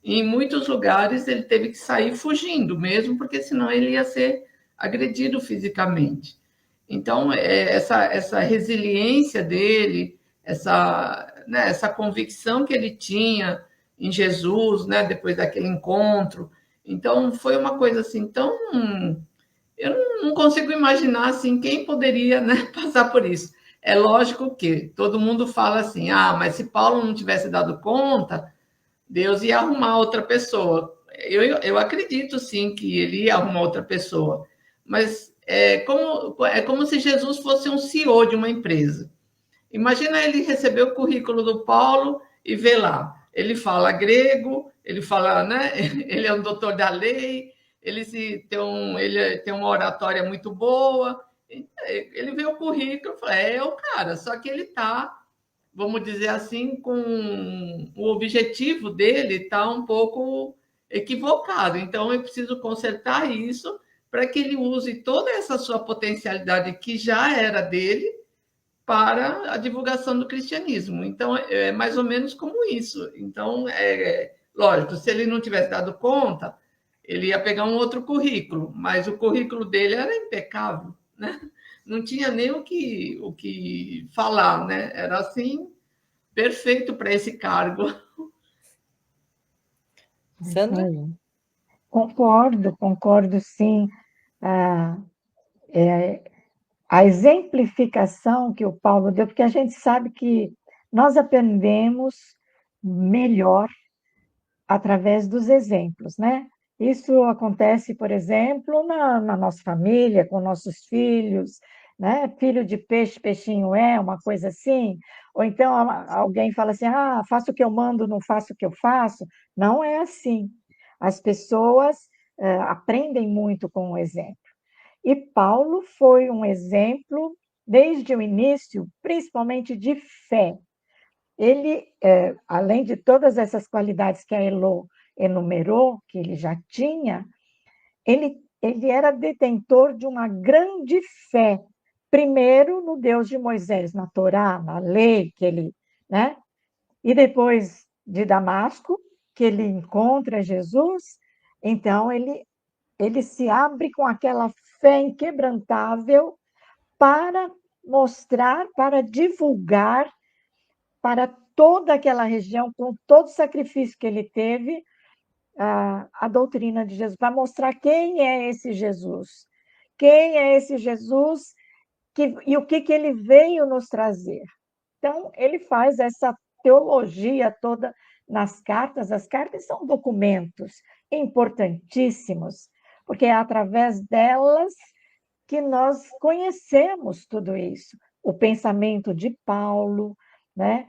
E em muitos lugares ele teve que sair fugindo mesmo, porque senão ele ia ser agredido fisicamente. Então, essa resiliência dele, essa convicção que ele tinha em Jesus, né, depois daquele encontro. Então, foi uma coisa assim tão. Eu não consigo imaginar assim, quem poderia, né, passar por isso. É lógico que todo mundo fala assim: ah, mas se Paulo não tivesse dado conta, Deus ia arrumar outra pessoa. Eu acredito sim que ele ia arrumar outra pessoa, mas é como se Jesus fosse um CEO de uma empresa. Imagina ele receber o currículo do Paulo e ver lá. Ele fala grego, ele fala, né? Ele é um doutor da lei, ele tem uma oratória muito boa. Ele vê o currículo e fala, é o cara, só que ele está, vamos dizer assim, com o objetivo dele está um pouco equivocado. Então, eu preciso consertar isso para que ele use toda essa sua potencialidade que já era dele para a divulgação do cristianismo. Então, é mais ou menos como isso. Então, lógico, se ele não tivesse dado conta, ele ia pegar um outro currículo, mas o currículo dele era impecável, né? Não tinha nem o que falar, né? Era assim, perfeito para esse cargo. Sandra? Concordo sim. Ah, a exemplificação que o Paulo deu, porque a gente sabe que nós aprendemos melhor através dos exemplos, né? Isso acontece, por exemplo, na nossa família, com nossos filhos, né? Filho de peixe, peixinho é, uma coisa assim. Ou então alguém fala assim: ah, faço o que eu mando, não faço o que eu faço. Não é assim. As pessoas aprendem muito com o exemplo. E Paulo foi um exemplo desde o início, principalmente de fé. Ele, além de todas essas qualidades que a Elô enumerou, que ele já tinha, ele era detentor de uma grande fé. Primeiro no Deus de Moisés, na Torá, na lei que ele, né? E depois de Damasco, que ele encontra Jesus, então ele se abre com aquela fé inquebrantável para mostrar, para divulgar para toda aquela região, com todo o sacrifício que ele teve, a doutrina de Jesus, para mostrar quem é esse Jesus. Quem é esse Jesus e o que ele veio nos trazer. Então, ele faz essa teologia toda nas cartas. As cartas são documentos importantíssimos, porque é através delas que nós conhecemos tudo isso. O pensamento de Paulo, né?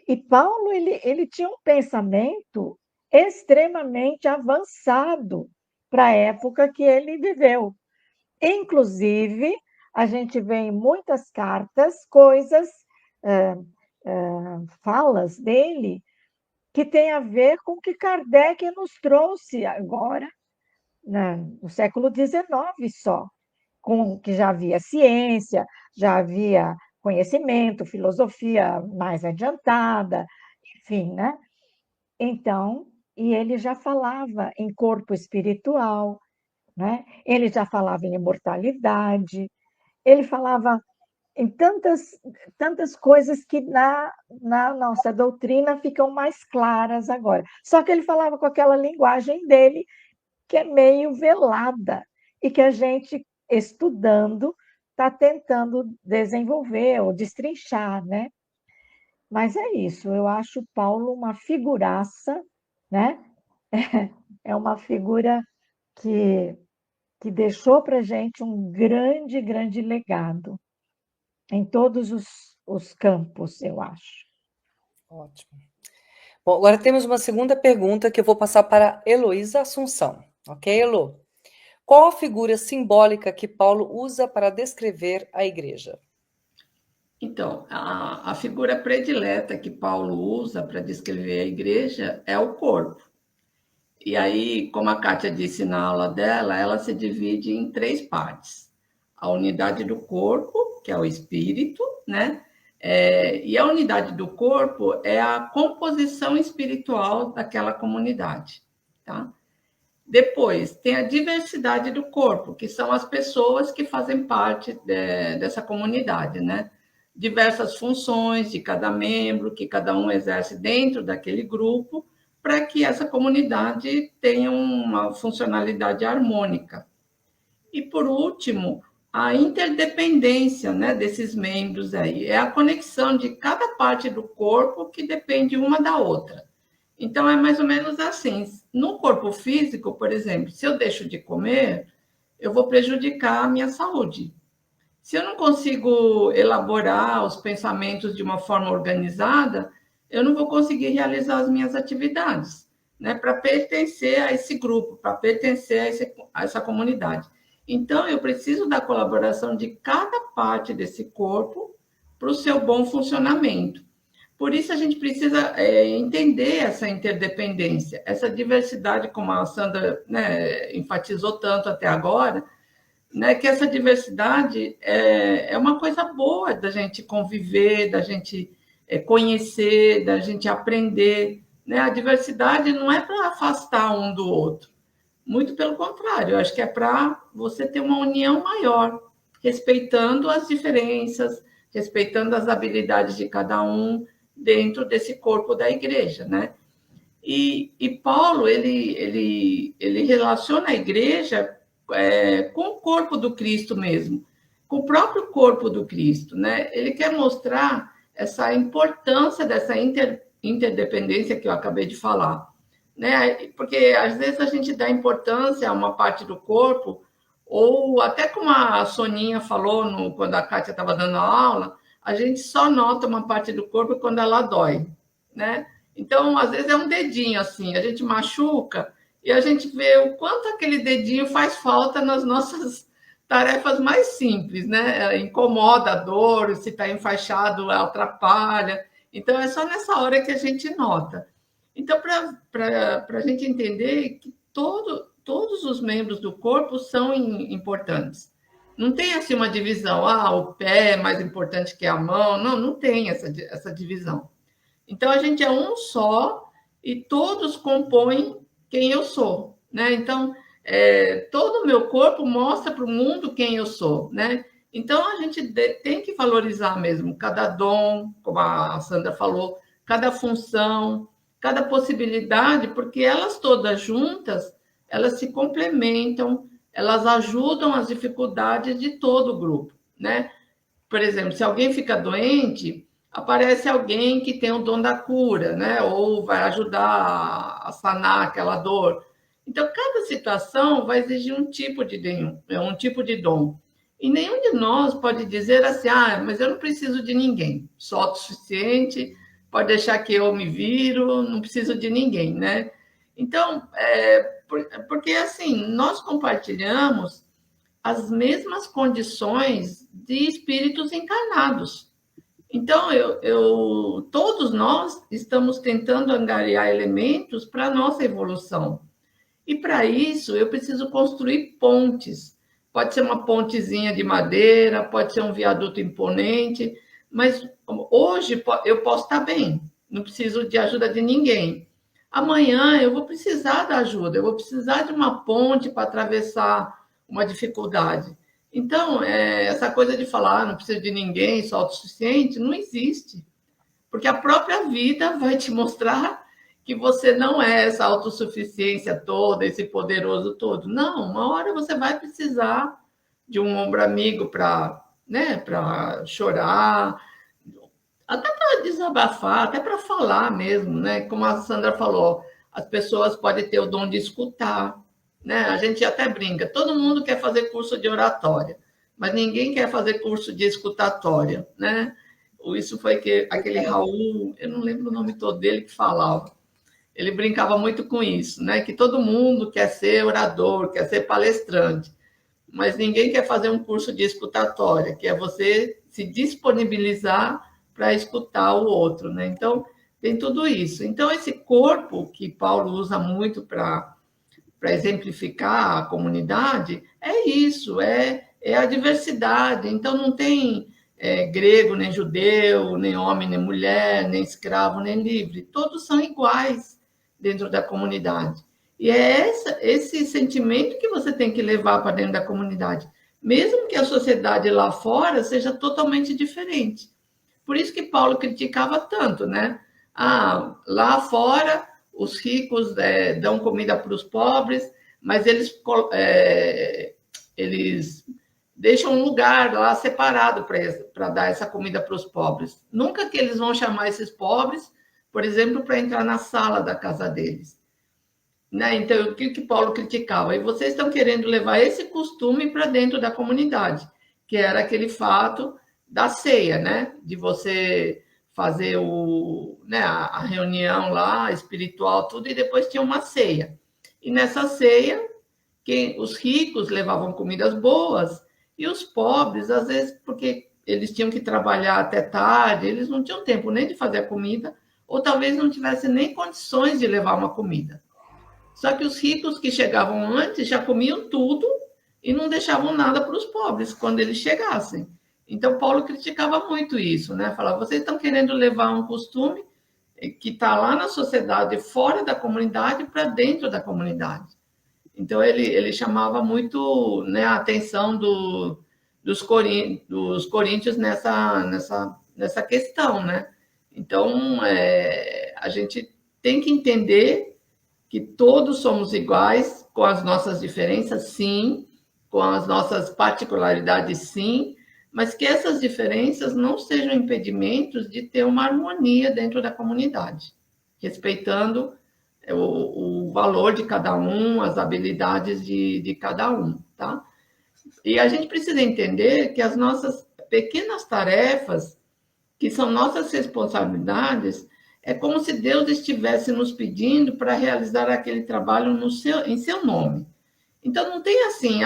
E Paulo ele tinha um pensamento extremamente avançado, para a época que ele viveu. Inclusive, a gente vê em muitas cartas coisas, falas dele, que tem a ver com o que Kardec nos trouxe agora, né, no século XIX só, com que já havia ciência, já havia conhecimento, filosofia mais adiantada, enfim, né? Então, e ele já falava em corpo espiritual, né? Ele já falava em imortalidade, ele falava em tantas coisas que na nossa doutrina ficam mais claras agora. Só que ele falava com aquela linguagem dele, que é meio velada, e que a gente, estudando, está tentando desenvolver ou destrinchar, né? Mas é isso, eu acho o Paulo uma figuraça, né? É uma figura que, que deixou para a gente um grande, grande legado em todos os campos, eu acho. Ótimo. Bom, agora temos uma segunda pergunta que eu vou passar para Heloísa Assunção. Ok, Elo? Qual a figura simbólica que Paulo usa para descrever a igreja? Então, a figura predileta que Paulo usa para descrever a igreja é o corpo. E aí, como a Kátia disse na aula dela, ela se divide em 3 partes. A unidade do corpo, que é o espírito, né? E a unidade do corpo é a composição espiritual daquela comunidade, tá? Depois, tem a diversidade do corpo, que são as pessoas que fazem parte dessa comunidade, né? Diversas funções de cada membro, que cada um exerce dentro daquele grupo, para que essa comunidade tenha uma funcionalidade harmônica. E, por último, a interdependência, né, desses membros aí. É a conexão de cada parte do corpo que depende uma da outra. Então, é mais ou menos assim. No corpo físico, por exemplo, se eu deixo de comer, eu vou prejudicar a minha saúde. Se eu não consigo elaborar os pensamentos de uma forma organizada, eu não vou conseguir realizar as minhas atividades, né, para pertencer a esse grupo, para pertencer a essa comunidade. Então, eu preciso da colaboração de cada parte desse corpo para o seu bom funcionamento. Por isso, a gente precisa entender essa interdependência, essa diversidade, como a Sandra, né, enfatizou tanto até agora, né, que essa diversidade é uma coisa boa da gente conviver, da gente conhecer, da gente aprender. Né? A diversidade não é para afastar um do outro, muito pelo contrário, eu acho que é para você ter uma união maior, respeitando as diferenças, respeitando as habilidades de cada um dentro desse corpo da igreja, né? E Paulo, ele relaciona a igreja com o corpo do Cristo mesmo, com o próprio corpo do Cristo, né? Ele quer mostrar essa importância dessa interdependência que eu acabei de falar, né? Porque às vezes a gente dá importância a uma parte do corpo, ou até como a Soninha falou quando a Kátia estava dando a aula, a gente só nota uma parte do corpo quando ela dói, né? Então, às vezes é um dedinho assim, a gente machuca e a gente vê o quanto aquele dedinho faz falta nas nossas tarefas mais simples, né? Incomoda a dor, se está enfaixado, atrapalha. Então, é só nessa hora que a gente nota. Então, para a gente entender que todos os membros do corpo são importantes. Não tem assim uma divisão, o pé é mais importante que a mão. Não, não tem essa divisão. Então, a gente é um só e todos compõem quem eu sou, né? Então, todo o meu corpo mostra para o mundo quem eu sou, né? Então, a gente tem que valorizar mesmo cada dom, como a Sandra falou, cada função, cada possibilidade, porque elas todas juntas, elas se complementam, elas ajudam as dificuldades de todo o grupo, né? Por exemplo, se alguém fica doente, aparece alguém que tem o dom da cura, né? Ou vai ajudar a sanar aquela dor. Então, cada situação vai exigir um tipo de dom. E nenhum de nós pode dizer assim, mas eu não preciso de ninguém, sou autossuficiente, pode deixar que eu me viro, não preciso de ninguém, né? Então, Porque, assim, nós compartilhamos as mesmas condições de espíritos encarnados. Então, todos nós estamos tentando angariar elementos para a nossa evolução. E para isso, eu preciso construir pontes. Pode ser uma pontezinha de madeira, pode ser um viaduto imponente, mas hoje eu posso estar bem, não preciso de ajuda de ninguém. Amanhã eu vou precisar da ajuda, eu vou precisar de uma ponte para atravessar uma dificuldade. Então, essa coisa de falar, não preciso de ninguém, sou autossuficiente, não existe. Porque a própria vida vai te mostrar que você não é essa autossuficiência toda, esse poderoso todo. Não, uma hora você vai precisar de um ombro amigo para, né, para chorar, até para desabafar, até para falar mesmo, né? Como a Sandra falou, as pessoas podem ter o dom de escutar, né? A gente até brinca, todo mundo quer fazer curso de oratória, mas ninguém quer fazer curso de escutatória, né? Isso foi que aquele Raul, eu não lembro o nome todo dele, que falava. Ele brincava muito com isso, né? Que todo mundo quer ser orador, quer ser palestrante, mas ninguém quer fazer um curso de escutatória, que é você se disponibilizar para escutar o outro, né? Então, tem tudo isso. Então, esse corpo que Paulo usa muito para exemplificar a comunidade, é isso, é a diversidade. Então, não tem grego, nem judeu, nem homem, nem mulher, nem escravo, nem livre. Todos são iguais dentro da comunidade. E é esse sentimento que você tem que levar para dentro da comunidade, mesmo que a sociedade lá fora seja totalmente diferente. Por isso que Paulo criticava tanto, né? Lá fora os ricos dão comida para os pobres, mas eles deixam um lugar lá separado para dar essa comida para os pobres. Nunca que eles vão chamar esses pobres, por exemplo, para entrar na sala da casa deles. Né? Então, o que Paulo criticava? E vocês estão querendo levar esse costume para dentro da comunidade, que era aquele fato da ceia, né? De você fazer a reunião lá, espiritual, tudo, e depois tinha uma ceia. E nessa ceia, os ricos levavam comidas boas, e os pobres, às vezes, porque eles tinham que trabalhar até tarde, eles não tinham tempo nem de fazer a comida, ou talvez não tivessem nem condições de levar uma comida. Só que os ricos que chegavam antes já comiam tudo e não deixavam nada para os pobres quando eles chegassem. Então, Paulo criticava muito isso, né? Falava, vocês estão querendo levar um costume que está lá na sociedade, fora da comunidade, para dentro da comunidade. Então, ele chamava muito, né, a atenção dos coríntios nessa questão, né? Então, a gente tem que entender que todos somos iguais, com as nossas diferenças, sim, com as nossas particularidades, sim, mas que essas diferenças não sejam impedimentos de ter uma harmonia dentro da comunidade, respeitando o valor de cada um, as habilidades de cada um, tá? E a gente precisa entender que as nossas pequenas tarefas, que são nossas responsabilidades, é como se Deus estivesse nos pedindo para realizar aquele trabalho em seu nome. Então, não tem assim,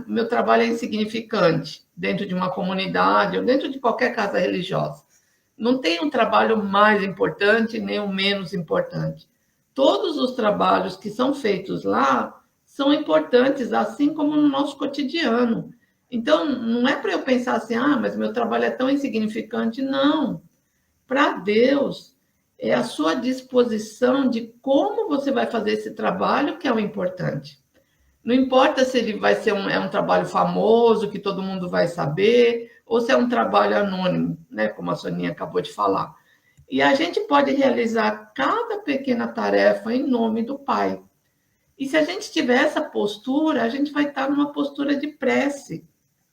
meu trabalho é insignificante dentro de uma comunidade ou dentro de qualquer casa religiosa. Não tem um trabalho mais importante nem o menos importante. Todos os trabalhos que são feitos lá são importantes, assim como no nosso cotidiano. Então, não é para eu pensar assim, mas meu trabalho é tão insignificante. Não. Para Deus, é a sua disposição de como você vai fazer esse trabalho que é o importante. Não importa se ele vai ser um trabalho famoso, que todo mundo vai saber, ou se é um trabalho anônimo, né, como a Soninha acabou de falar. E a gente pode realizar cada pequena tarefa em nome do Pai. E se a gente tiver essa postura, a gente vai estar numa postura de prece.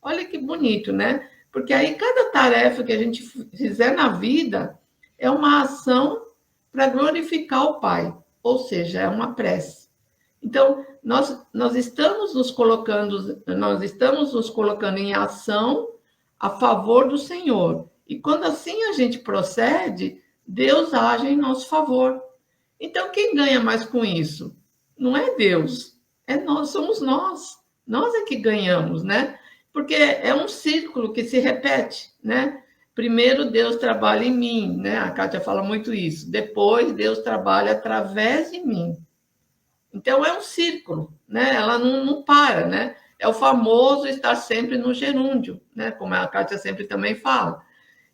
Olha que bonito, né? Porque aí cada tarefa que a gente fizer na vida é uma ação para glorificar o Pai, ou seja, é uma prece. Então, nós estamos nos colocando em ação a favor do Senhor. E quando assim a gente procede, Deus age em nosso favor. Então, quem ganha mais com isso? Não é Deus, é nós, somos nós. Nós é que ganhamos, né? Porque é um círculo que se repete, né? Primeiro Deus trabalha em mim, né? A Kátia fala muito isso. Depois Deus trabalha através de mim. Então é um círculo, né? Ela não para, né? É o famoso estar sempre no gerúndio, né? Como a Kátia sempre também fala.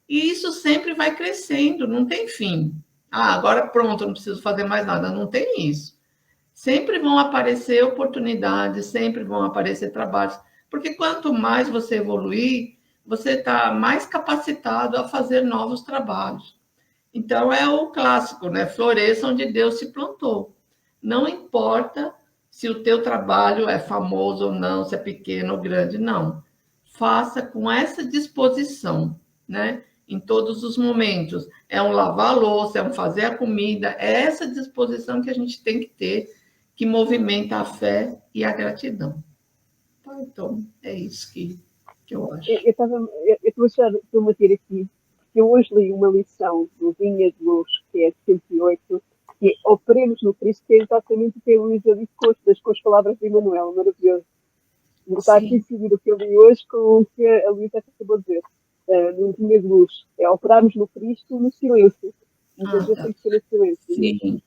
E isso sempre vai crescendo, não tem fim. Ah, agora pronto, não preciso fazer mais nada. Não tem isso. Sempre vão aparecer oportunidades, sempre vão aparecer trabalhos, porque quanto mais você evoluir, você está mais capacitado a fazer novos trabalhos. Então é o clássico, né? Floresça onde Deus se plantou. Não importa se o teu trabalho é famoso ou não, se é pequeno ou grande, não. Faça com essa disposição, né? Em todos os momentos. É um lavar a louça, é um fazer a comida, é essa disposição que a gente tem que ter, que movimenta a fé e a gratidão. Então, é isso que eu acho. Eu estou a achar que eu ter aqui, porque eu hoje li uma lição do Vinha de Luz, que é 108, que é operemos no Cristo, que é exatamente o que a Luísa disse com as palavras de Emanuel, maravilhoso. Está aqui seguir o que eu li hoje com o que a Luísa acabou de dizer, no Vinha de Luz. É operarmos no Cristo no silêncio. Muitas vezes Tá. tem que ser no silêncio. Sim,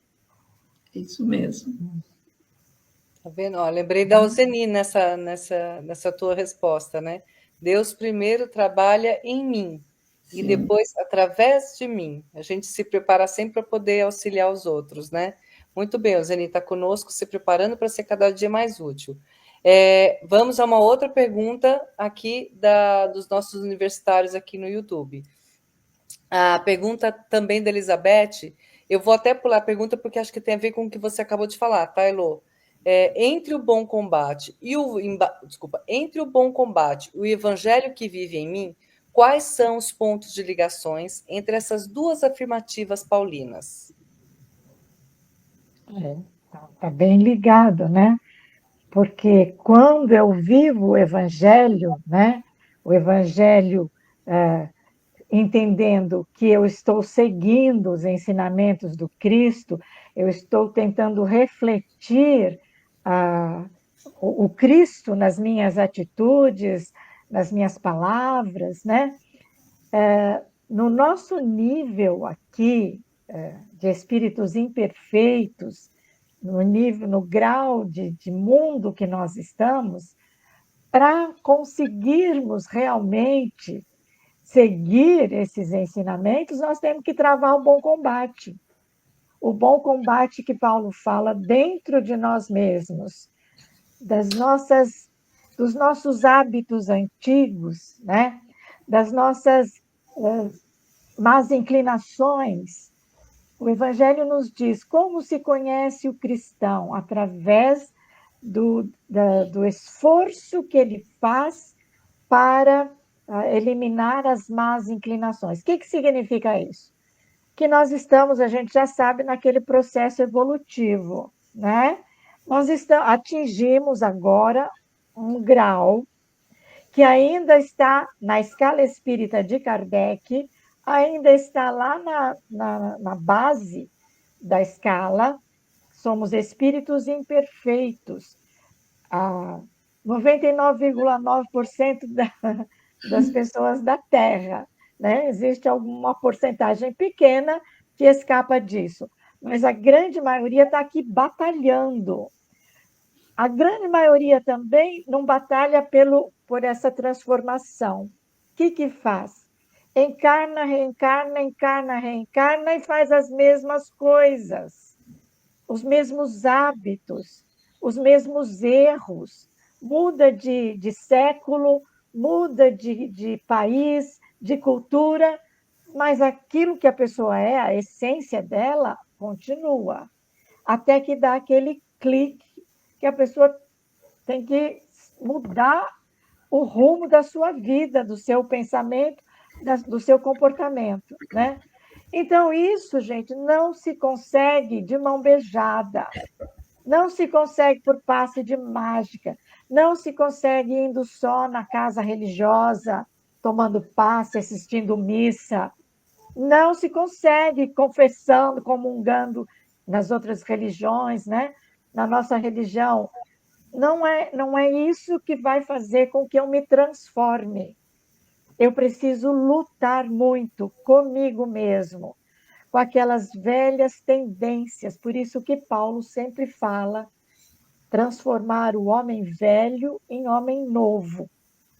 é isso mesmo. Tá vendo? Ó, lembrei da Alzeni nessa tua resposta, né? Deus primeiro trabalha em mim e Sim. depois através de mim. A gente se prepara sempre para poder auxiliar os outros, né? Muito bem, Alzeni está conosco, se preparando para ser cada dia mais útil. Vamos a uma outra pergunta aqui dos nossos universitários aqui no YouTube. A pergunta também da Elizabeth, eu vou até pular a pergunta porque acho que tem a ver com o que você acabou de falar, tá, Elô? Entre o bom combate e entre o bom combate e o evangelho que vive em mim, quais são os pontos de ligações entre essas duas afirmativas paulinas? Está bem ligado, né? Porque quando eu vivo o evangelho, né? O evangelho entendendo que eu estou seguindo os ensinamentos do Cristo, eu estou tentando refletir o Cristo nas minhas atitudes, nas minhas palavras, né? No nosso nível aqui de espíritos imperfeitos, no grau de mundo que nós estamos, para conseguirmos realmente seguir esses ensinamentos, nós temos que travar o bom combate. O bom combate que Paulo fala dentro de nós mesmos, dos nossos hábitos antigos, né? Das nossas más inclinações. O Evangelho nos diz como se conhece o cristão através do esforço que ele faz para eliminar as más inclinações. O que significa isso? Que nós estamos, a gente já sabe, naquele processo evolutivo, né? Nós atingimos agora um grau que ainda está na escala espírita de Kardec, ainda está lá na base da escala, somos espíritos imperfeitos. 99,9% das pessoas da Terra, né? Existe alguma porcentagem pequena que escapa disso, mas a grande maioria está aqui batalhando. A grande maioria também não batalha por essa transformação. O que faz? Encarna, reencarna, encarna, reencarna e faz as mesmas coisas, os mesmos hábitos, os mesmos erros, muda de século, muda de país, de cultura, mas aquilo que a pessoa é, a essência dela, continua. Até que dá aquele clique que a pessoa tem que mudar o rumo da sua vida, do seu pensamento, do seu comportamento, né? Então, isso, gente, não se consegue de mão beijada, não se consegue por passe de mágica, não se consegue indo só na casa religiosa, tomando passe, assistindo missa, não se consegue confessando, comungando nas outras religiões, né? na nossa religião, não é isso que vai fazer com que eu me transforme. Eu preciso lutar muito comigo mesmo, com aquelas velhas tendências. Por isso que Paulo sempre fala transformar o homem velho em homem novo.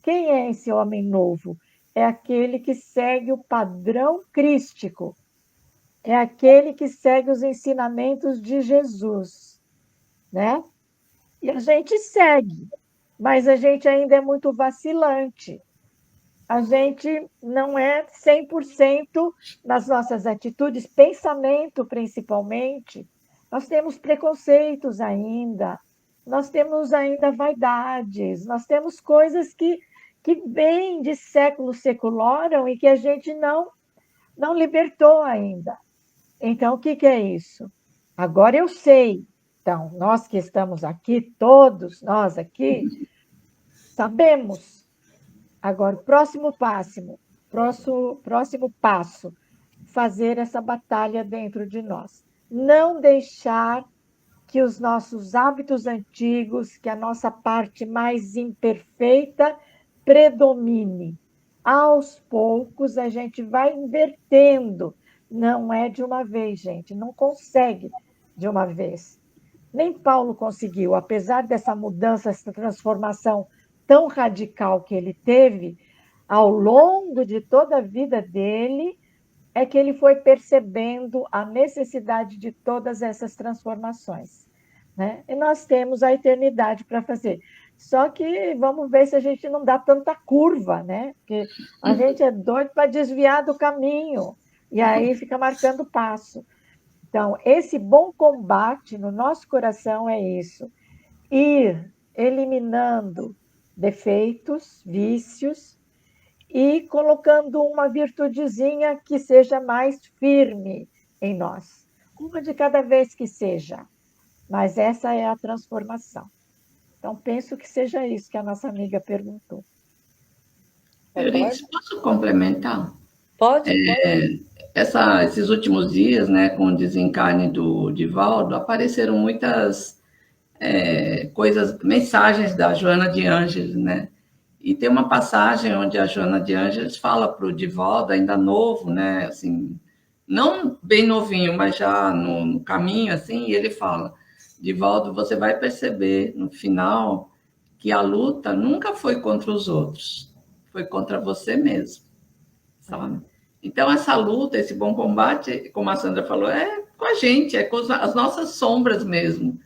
Quem é esse homem novo? É aquele que segue o padrão crístico, é aquele que segue os ensinamentos de Jesus, né? E a gente segue, mas a gente ainda é muito vacilante. A gente não é 100% nas nossas atitudes, pensamento principalmente. Nós temos preconceitos ainda, nós temos ainda vaidades, nós temos coisas que vêm de séculos secularam e que a gente não libertou ainda. Então, o que é isso? Agora eu sei. Então, nós que estamos aqui, todos nós aqui, sabemos. Agora, o próximo passo, fazer essa batalha dentro de nós. Não deixar que os nossos hábitos antigos, que a nossa parte mais imperfeita predomine. Aos poucos, a gente vai invertendo. Não é de uma vez, gente, não consegue de uma vez. Nem Paulo conseguiu, apesar dessa mudança, essa transformação tão radical que ele teve, ao longo de toda a vida dele, é que ele foi percebendo a necessidade de todas essas transformações, né? E nós temos a eternidade para fazer. Só que vamos ver se a gente não dá tanta curva, né? Porque a gente é doido para desviar do caminho, e aí fica marcando passo. Então, esse bom combate no nosso coração é isso: ir eliminando defeitos, vícios e colocando uma virtudezinha que seja mais firme em nós. Uma de cada vez que seja, mas essa é a transformação. Então, penso que seja isso que a nossa amiga perguntou. Euridice, posso complementar? Pode? Esses últimos dias, né, com o desencarne do Divaldo, apareceram muitas coisas, mensagens da Joana de Ângeles, né? E tem uma passagem onde a Joana de Ângeles fala para o Divaldo, ainda novo, né? Assim, não bem novinho, mas já no caminho, assim, e ele fala: Divaldo, você vai perceber no final que a luta nunca foi contra os outros, foi contra você mesmo, sabe? Então, essa luta, esse bom combate, como a Sandra falou, é com a gente, é com as nossas sombras mesmo.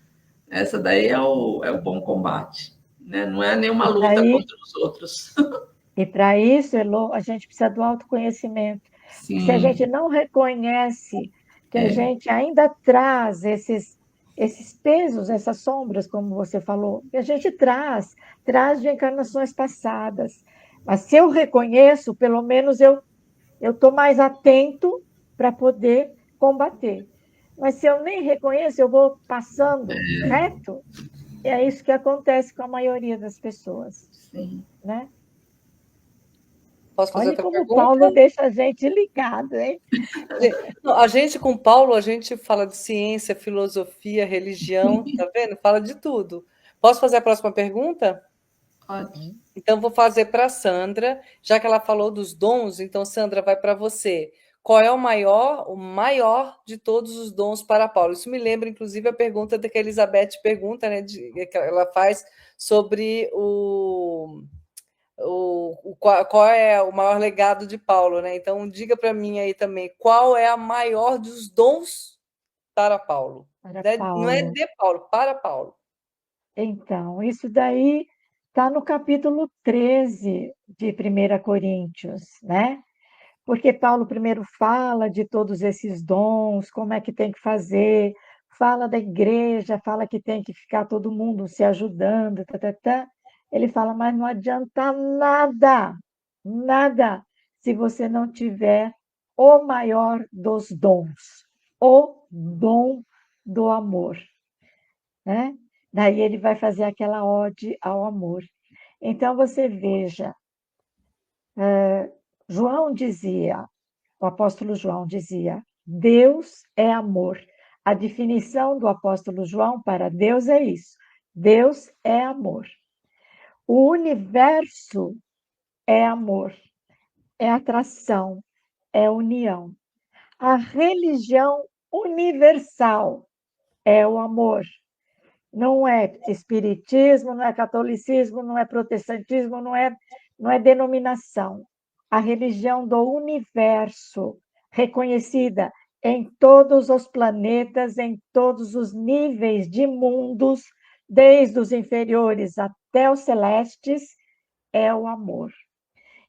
Essa daí é o bom combate, né? Não é nenhuma luta contra os outros. E para isso, Elô, a gente precisa do autoconhecimento. Sim. Se a gente não reconhece que a gente ainda traz esses pesos, essas sombras, como você falou, que a gente traz de encarnações passadas. Mas se eu reconheço, pelo menos eu estou mais atento para poder combater. Mas se eu nem reconheço, eu vou passando reto, e é isso que acontece com a maioria das pessoas. Sim. Né? Posso fazer Olha outra como pergunta? o Paulo deixa a gente ligado, hein? A gente, com o Paulo, a gente fala de ciência, filosofia, religião, tá vendo? Fala de tudo. Posso fazer a próxima pergunta? Pode. Então, vou fazer para a Sandra, já que ela falou dos dons, então, Sandra, vai para você. Qual é o maior de todos os dons para Paulo? Isso me lembra, inclusive, a pergunta que a Elizabeth pergunta, né, que ela faz sobre qual é o maior legado de Paulo, né? Então, diga para mim aí também, qual é a maior dos dons para Paulo? Para Paulo. Não é de Paulo, para Paulo. Então, isso daí está no capítulo 13 de 1 Coríntios, né? Porque Paulo primeiro fala de todos esses dons, como é que tem que fazer, fala da igreja, fala que tem que ficar todo mundo se ajudando, Ele fala, mas não adianta nada, se você não tiver o maior dos dons, o dom do amor, né? Daí ele vai fazer aquela ode ao amor. Então, você veja, João dizia, o apóstolo João dizia, Deus é amor. A definição do apóstolo João para Deus é isso: Deus é amor. O universo é amor, é atração, é união. A religião universal é o amor. Não é espiritismo, não é catolicismo, não é protestantismo, não é denominação. A religião do universo, reconhecida em todos os planetas, em todos os níveis de mundos, desde os inferiores até os celestes, é o amor.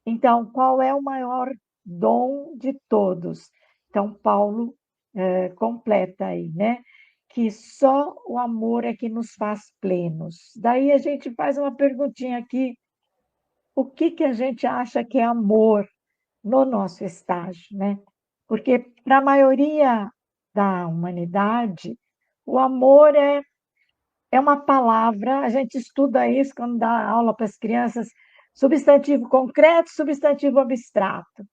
Então, qual é o maior dom de todos? Então, Paulo completa aí, né? Que só o amor é que nos faz plenos. Daí a gente faz uma perguntinha aqui: o que a gente acha que é amor no nosso estágio, né? Porque para a maioria da humanidade, o amor é uma palavra, a gente estuda isso quando dá aula para as crianças, substantivo concreto, substantivo abstrato.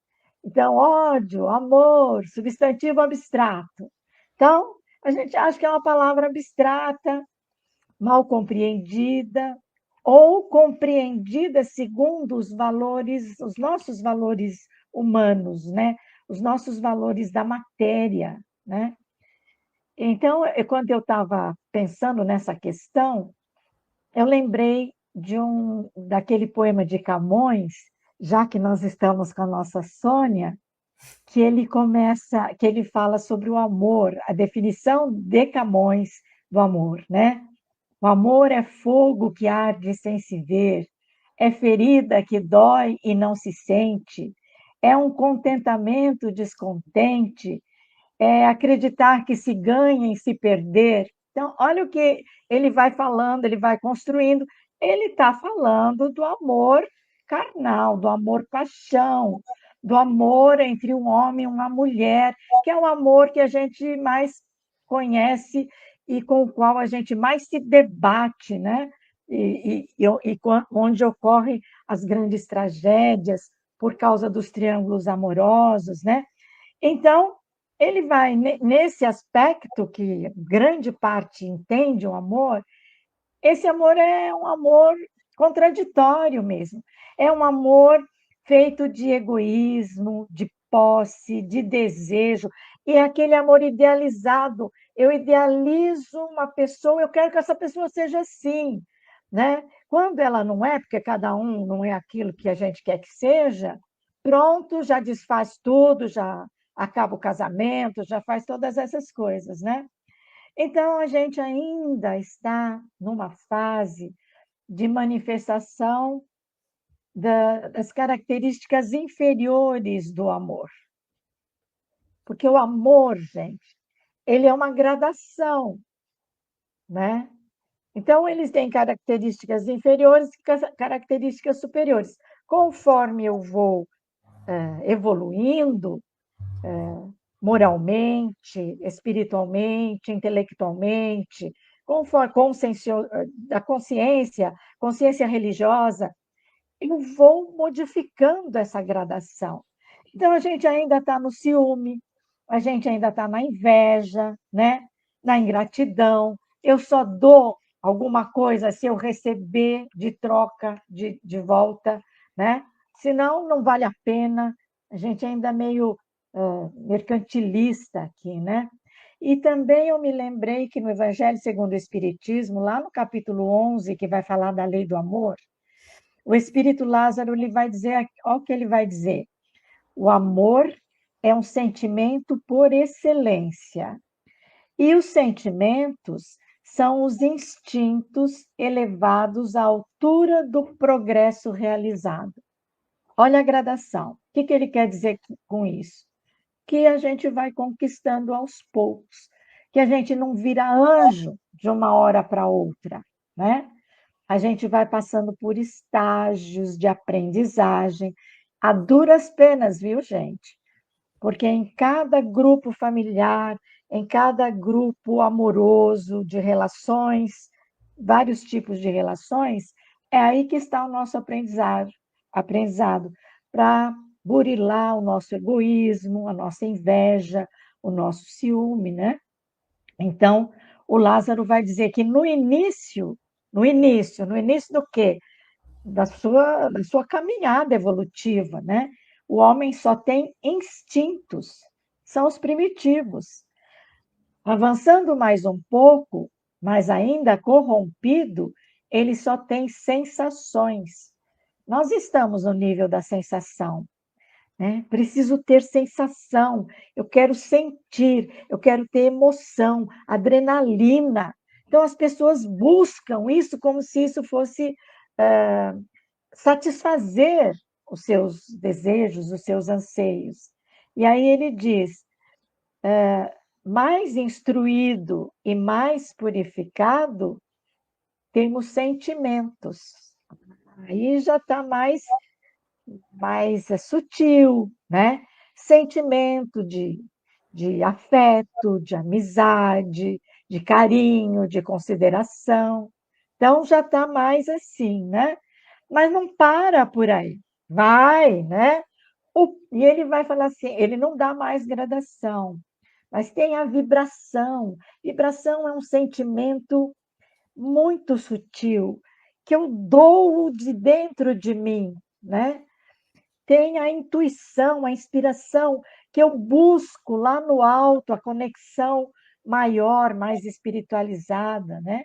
Então, ódio, amor, substantivo abstrato. Então, a gente acha que é uma palavra abstrata, mal compreendida, ou compreendida segundo os valores, os nossos valores humanos, né? Os nossos valores da matéria, né? Então, quando eu estava pensando nessa questão, eu lembrei daquele poema de Camões, já que nós estamos com a nossa Sônia, que ele fala sobre o amor, a definição de Camões do amor, né? O amor é fogo que arde sem se ver, é ferida que dói e não se sente, é um contentamento descontente, é acreditar que se ganha em se perder. Então, olha o que ele vai falando, ele vai construindo. Ele está falando do amor carnal, do amor paixão, do amor entre um homem e uma mulher, que é o amor que a gente mais conhece e com o qual a gente mais se debate, né? Onde ocorrem as grandes tragédias por causa dos triângulos amorosos, né? Então, ele vai nesse aspecto que grande parte entende o amor, esse amor é um amor contraditório mesmo. É um amor feito de egoísmo, de posse, de desejo, e é aquele amor idealizado. Eu idealizo uma pessoa, eu quero que essa pessoa seja assim, né? Quando ela não é, porque cada um não é aquilo que a gente quer que seja, pronto, já desfaz tudo, já acaba o casamento, já faz todas essas coisas, né? Então, a gente ainda está numa fase de manifestação das características inferiores do amor. Porque o amor, gente, ele é uma gradação, né? Então, eles têm características inferiores e características superiores. Conforme eu vou evoluindo, moralmente, espiritualmente, intelectualmente, conforme da consciência religiosa, eu vou modificando essa gradação. Então, a gente ainda está no ciúme, a gente ainda está na inveja, né? Na ingratidão. Eu só dou alguma coisa se eu receber de troca, de volta, né? Senão, não vale a pena. A gente ainda é meio mercantilista aqui, né? E também eu me lembrei que no Evangelho segundo o Espiritismo, lá no capítulo 11, que vai falar da lei do amor, o Espírito Lázaro ele vai dizer, olha o que ele vai dizer: o amor é um sentimento por excelência. E os sentimentos são os instintos elevados à altura do progresso realizado. Olha a gradação. O que ele quer dizer com isso? Que a gente vai conquistando aos poucos, que a gente não vira anjo de uma hora para outra, né? A gente vai passando por estágios de aprendizagem, a duras penas, viu, gente? Porque em cada grupo familiar, em cada grupo amoroso de relações, vários tipos de relações, é aí que está o nosso aprendizado para burilar o nosso egoísmo, a nossa inveja, o nosso ciúme, né? Então, o Lázaro vai dizer que no início do quê? Da sua caminhada evolutiva, né? O homem só tem instintos, são os primitivos. Avançando mais um pouco, mas ainda corrompido, ele só tem sensações. Nós estamos no nível da sensação, né? Preciso ter sensação, eu quero sentir, eu quero ter emoção, adrenalina. Então, as pessoas buscam isso como se isso fosse satisfazer os seus desejos, os seus anseios. E aí ele diz: mais instruído e mais purificado, temos sentimentos. Aí já está mais sutil, né? Sentimento de afeto, de amizade, de carinho, de consideração. Então já está mais assim, né? Mas não para por aí. Vai, né? E ele vai falar assim, ele não dá mais gradação, mas tem a vibração. Vibração é um sentimento muito sutil que eu dou de dentro de mim, né? Tem a intuição, a inspiração que eu busco lá no alto, a conexão maior, mais espiritualizada, né?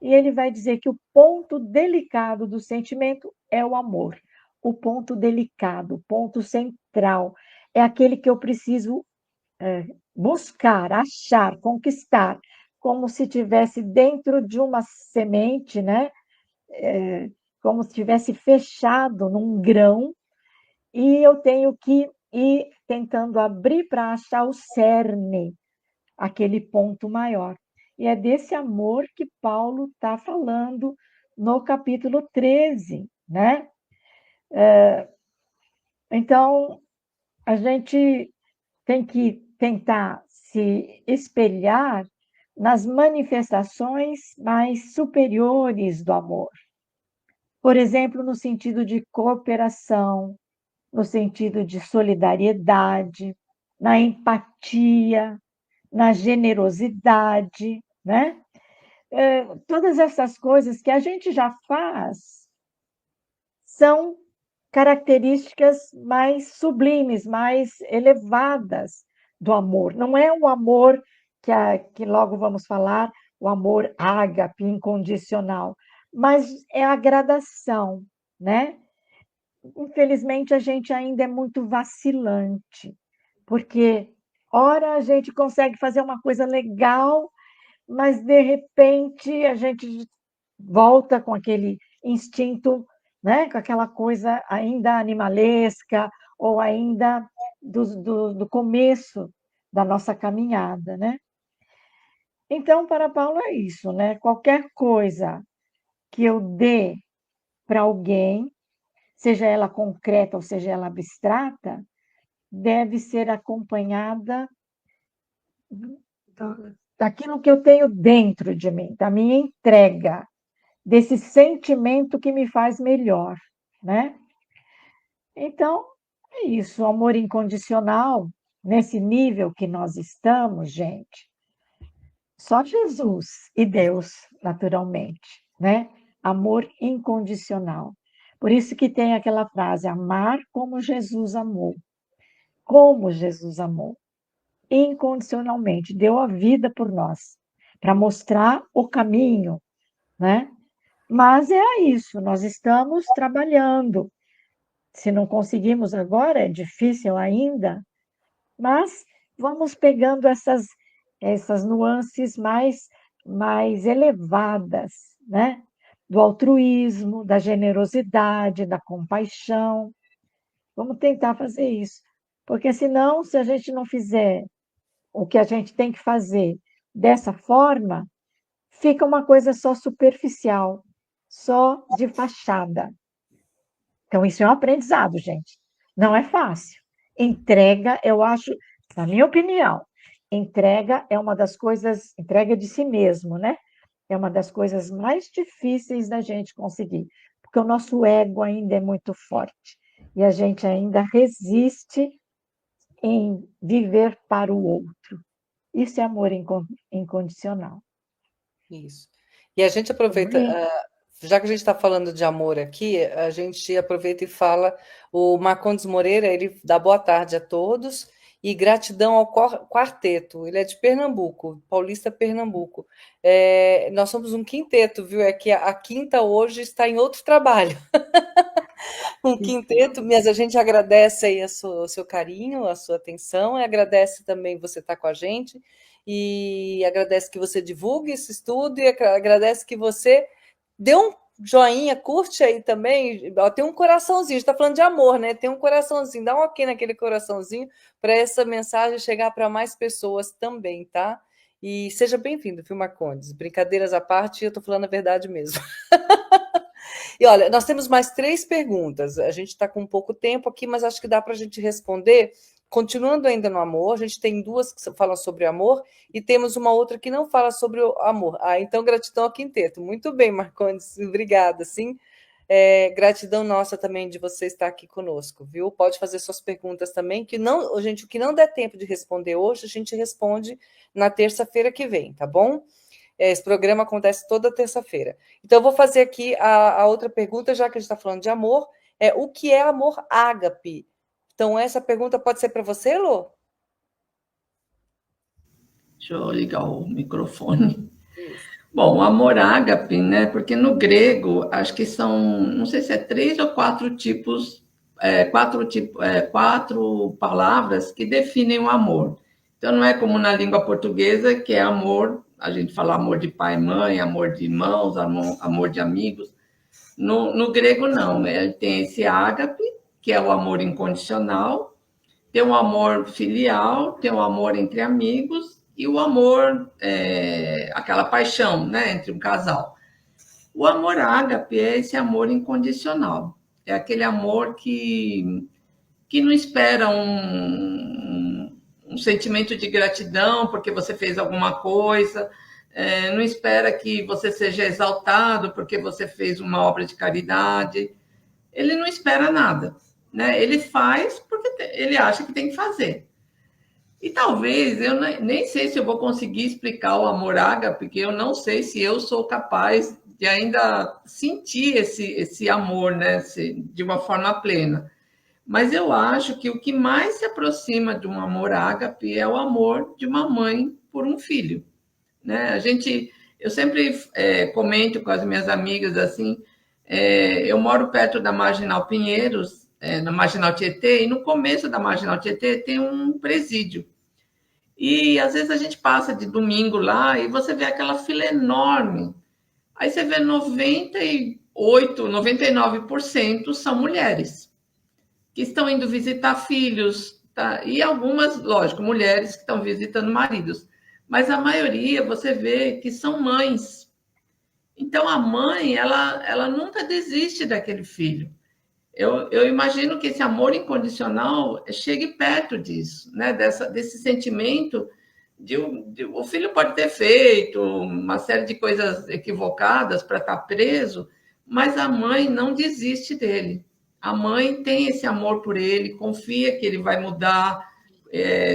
E ele vai dizer que o ponto delicado do sentimento é o amor. O ponto delicado, o ponto central, é aquele que eu preciso buscar, achar, conquistar, como se tivesse dentro de uma semente, né? Como se tivesse fechado num grão, e eu tenho que ir tentando abrir para achar o cerne, aquele ponto maior. E é desse amor que Paulo está falando no capítulo 13, né? Então, a gente tem que tentar se espelhar nas manifestações mais superiores do amor. Por exemplo, no sentido de cooperação, no sentido de solidariedade, na empatia, na generosidade, né? Todas essas coisas que a gente já faz são características mais sublimes, mais elevadas do amor. Não é o amor que logo vamos falar, o amor ágape, incondicional, mas é a gradação, né? Infelizmente, a gente ainda é muito vacilante, porque ora a gente consegue fazer uma coisa legal, mas de repente a gente volta com aquele instinto, né, com aquela coisa ainda animalesca ou ainda do começo da nossa caminhada, né? Então, para Paulo é isso, né? Qualquer coisa que eu dê para alguém, seja ela concreta ou seja ela abstrata, deve ser acompanhada daquilo que eu tenho dentro de mim, da minha entrega, desse sentimento que me faz melhor, né? Então, é isso, o amor incondicional, nesse nível que nós estamos, gente, só Jesus e Deus, naturalmente, né? Amor incondicional. Por isso que tem aquela frase, amar como Jesus amou. Como Jesus amou. Incondicionalmente, deu a vida por nós, para mostrar o caminho, né? Mas é isso, nós estamos trabalhando. Se não conseguimos agora, é difícil ainda, mas vamos pegando essas nuances mais elevadas, né? Do altruísmo, da generosidade, da compaixão. Vamos tentar fazer isso, porque senão, se a gente não fizer o que a gente tem que fazer dessa forma, fica uma coisa só superficial, só de fachada. Então, isso é um aprendizado, gente. Não é fácil. Entrega, eu acho, na minha opinião, entrega é uma das coisas, entrega de si mesmo, né? É uma das coisas mais difíceis da gente conseguir, porque o nosso ego ainda é muito forte e a gente ainda resiste em viver para o outro. Isso é amor incondicional. Isso. E a gente aproveita, já que a gente está falando de amor aqui, a gente aproveita e fala, o Marcondes Moreira, ele dá boa tarde a todos e gratidão ao quarteto. Ele é de Pernambuco, Paulista, Pernambuco. Nós somos um quinteto, viu? É que a quinta hoje está em outro trabalho. Um quinteto, mas a gente agradece aí o seu carinho, a sua atenção, e agradece também você estar com a gente, e agradece que você divulgue esse estudo, e agradece que você dê um joinha, curte aí também, ó, tem um coraçãozinho, a gente está falando de amor, né? Tem um coraçãozinho, dá um ok naquele coraçãozinho, para essa mensagem chegar para mais pessoas também, tá? E seja bem-vindo, viu, Marcondes? Brincadeiras à parte, eu estou falando a verdade mesmo. E olha, nós temos mais 3 perguntas. A gente está com pouco tempo aqui, mas acho que dá para a gente responder. Continuando ainda no amor, a gente tem 2 que falam sobre amor e temos uma outra que não fala sobre o amor. Então, gratidão ao quinteto. Muito bem, Marcondes, obrigada. Sim, gratidão nossa também de você estar aqui conosco, viu? Pode fazer suas perguntas também, que não, gente, o que não der tempo de responder hoje, a gente responde na terça-feira que vem, tá bom? Esse programa acontece toda terça-feira. Então, eu vou fazer aqui a outra pergunta, já que a gente está falando de amor, o que é amor ágape? Então, essa pergunta pode ser para você, Lô? Deixa eu ligar o microfone. Bom, o amor ágape, né? Porque no grego, acho que são, não sei se é 3 ou 4 tipos, 4 palavras que definem o amor. Então, não é como na língua portuguesa, que é amor, a gente fala amor de pai e mãe, amor de irmãos, amor de amigos. No grego, não. Ele tem esse ágape, que é o amor incondicional, tem o amor filial, tem o amor entre amigos e o amor, aquela paixão, né, entre um casal. O amor ágape é esse amor incondicional. É aquele amor que não espera um sentimento de gratidão porque você fez alguma coisa, não espera que você seja exaltado porque você fez uma obra de caridade. Ele não espera nada, né? Ele faz porque ele acha que tem que fazer. E talvez, eu nem sei se eu vou conseguir explicar o amor ágape, porque eu não sei se eu sou capaz de ainda sentir esse amor, né? De uma forma plena. Mas eu acho que o que mais se aproxima de um amor ágape é o amor de uma mãe por um filho, né? Eu sempre comento com as minhas amigas assim, eu moro perto da Marginal Pinheiros, na Marginal Tietê, e no começo da Marginal Tietê tem um presídio. E às vezes a gente passa de domingo lá e você vê aquela fila enorme. Aí você vê 98, 99% são mulheres que estão indo visitar filhos, tá? E algumas, lógico, mulheres que estão visitando maridos. Mas a maioria você vê que são mães. Então, a mãe, ela nunca desiste daquele filho. Eu imagino que esse amor incondicional chegue perto disso, né? Desse sentimento o filho pode ter feito uma série de coisas equivocadas para estar preso, mas a mãe não desiste dele. A mãe tem esse amor por ele, confia que ele vai mudar,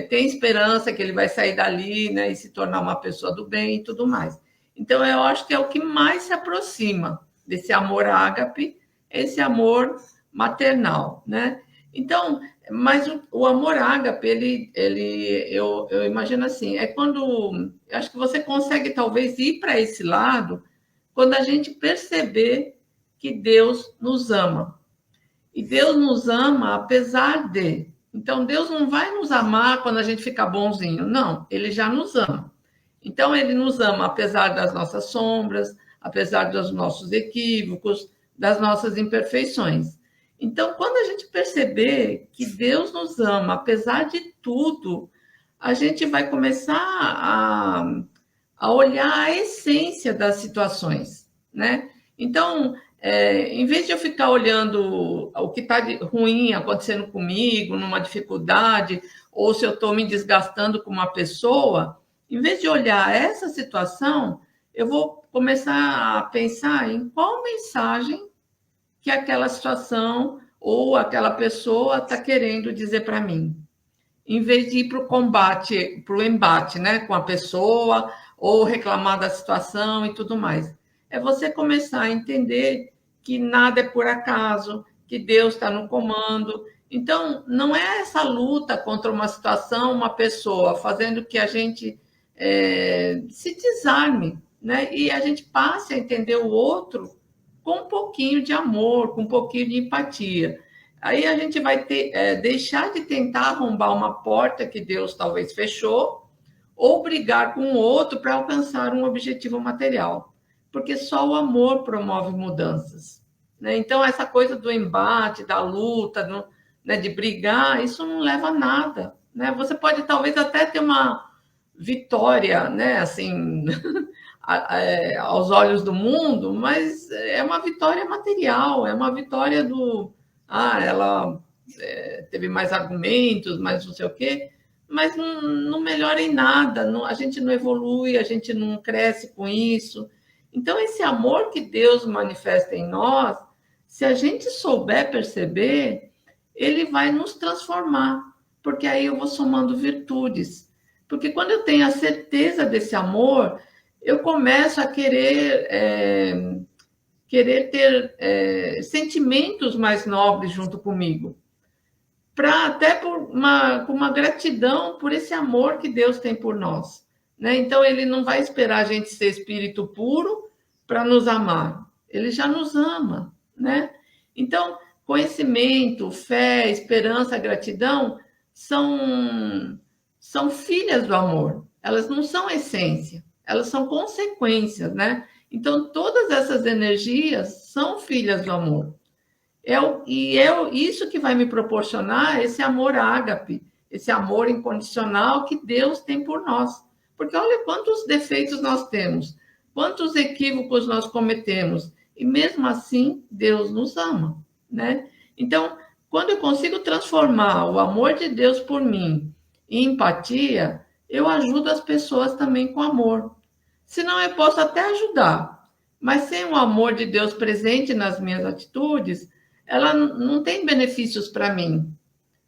tem esperança que ele vai sair dali, né, e se tornar uma pessoa do bem e tudo mais. Então, eu acho que é o que mais se aproxima desse amor ágape, esse amor maternal, né? Então, mas o amor ágape, eu imagino assim, é quando, acho que você consegue talvez ir para esse lado, quando a gente perceber que Deus nos ama. E Deus nos ama apesar de. Então, Deus não vai nos amar quando a gente ficar bonzinho, não, ele já nos ama. Então, ele nos ama apesar das nossas sombras, apesar dos nossos equívocos, das nossas imperfeições. Então, quando a gente perceber que Deus nos ama, apesar de tudo, a gente vai começar a olhar a essência das situações, né? Então, em vez de eu ficar olhando o que está ruim acontecendo comigo, numa dificuldade, ou se eu estou me desgastando com uma pessoa, em vez de olhar essa situação, eu vou começar a pensar em qual mensagem que aquela situação ou aquela pessoa está querendo dizer para mim. em vez de ir para o combate, para o embate, né, com a pessoa, ou reclamar da situação e tudo mais. É você começar a entender que nada é por acaso, que Deus está no comando. Então, não é essa luta contra uma situação, uma pessoa, fazendo que a gente se desarme, né? E a gente passe a entender o outro com um pouquinho de amor, com um pouquinho de empatia. Aí a gente vai deixar de tentar arrombar uma porta que Deus talvez fechou, ou brigar com o outro para alcançar um objetivo material. Porque só o amor promove mudanças, né? Então, essa coisa do embate, da luta, né, de brigar, isso não leva a nada, né? Você pode talvez até ter uma vitória, né, assim, aos olhos do mundo, mas é uma vitória material, é uma vitória ela teve mais argumentos, mais não sei o quê, mas não melhora em nada, a gente não evolui, a gente não cresce com isso. Então, esse amor que Deus manifesta em nós, se a gente souber perceber, ele vai nos transformar, porque aí eu vou somando virtudes. Porque quando eu tenho a certeza desse amor, eu começo a querer ter sentimentos mais nobres junto comigo, para até com uma gratidão por esse amor que Deus tem por nós, né? Então, ele não vai esperar a gente ser espírito puro para nos amar. Ele já nos ama, né? Então, conhecimento, fé, esperança, gratidão são filhas do amor. Elas não são essência, elas são consequências, né? Então, todas essas energias são filhas do amor. Isso que vai me proporcionar esse amor ágape, esse amor incondicional que Deus tem por nós. Porque olha quantos defeitos nós temos, quantos equívocos nós cometemos, e mesmo assim Deus nos ama, né? Então, quando eu consigo transformar o amor de Deus por mim em empatia, eu ajudo as pessoas também com amor. Senão eu posso até ajudar, mas sem o amor de Deus presente nas minhas atitudes, ela não tem benefícios para mim,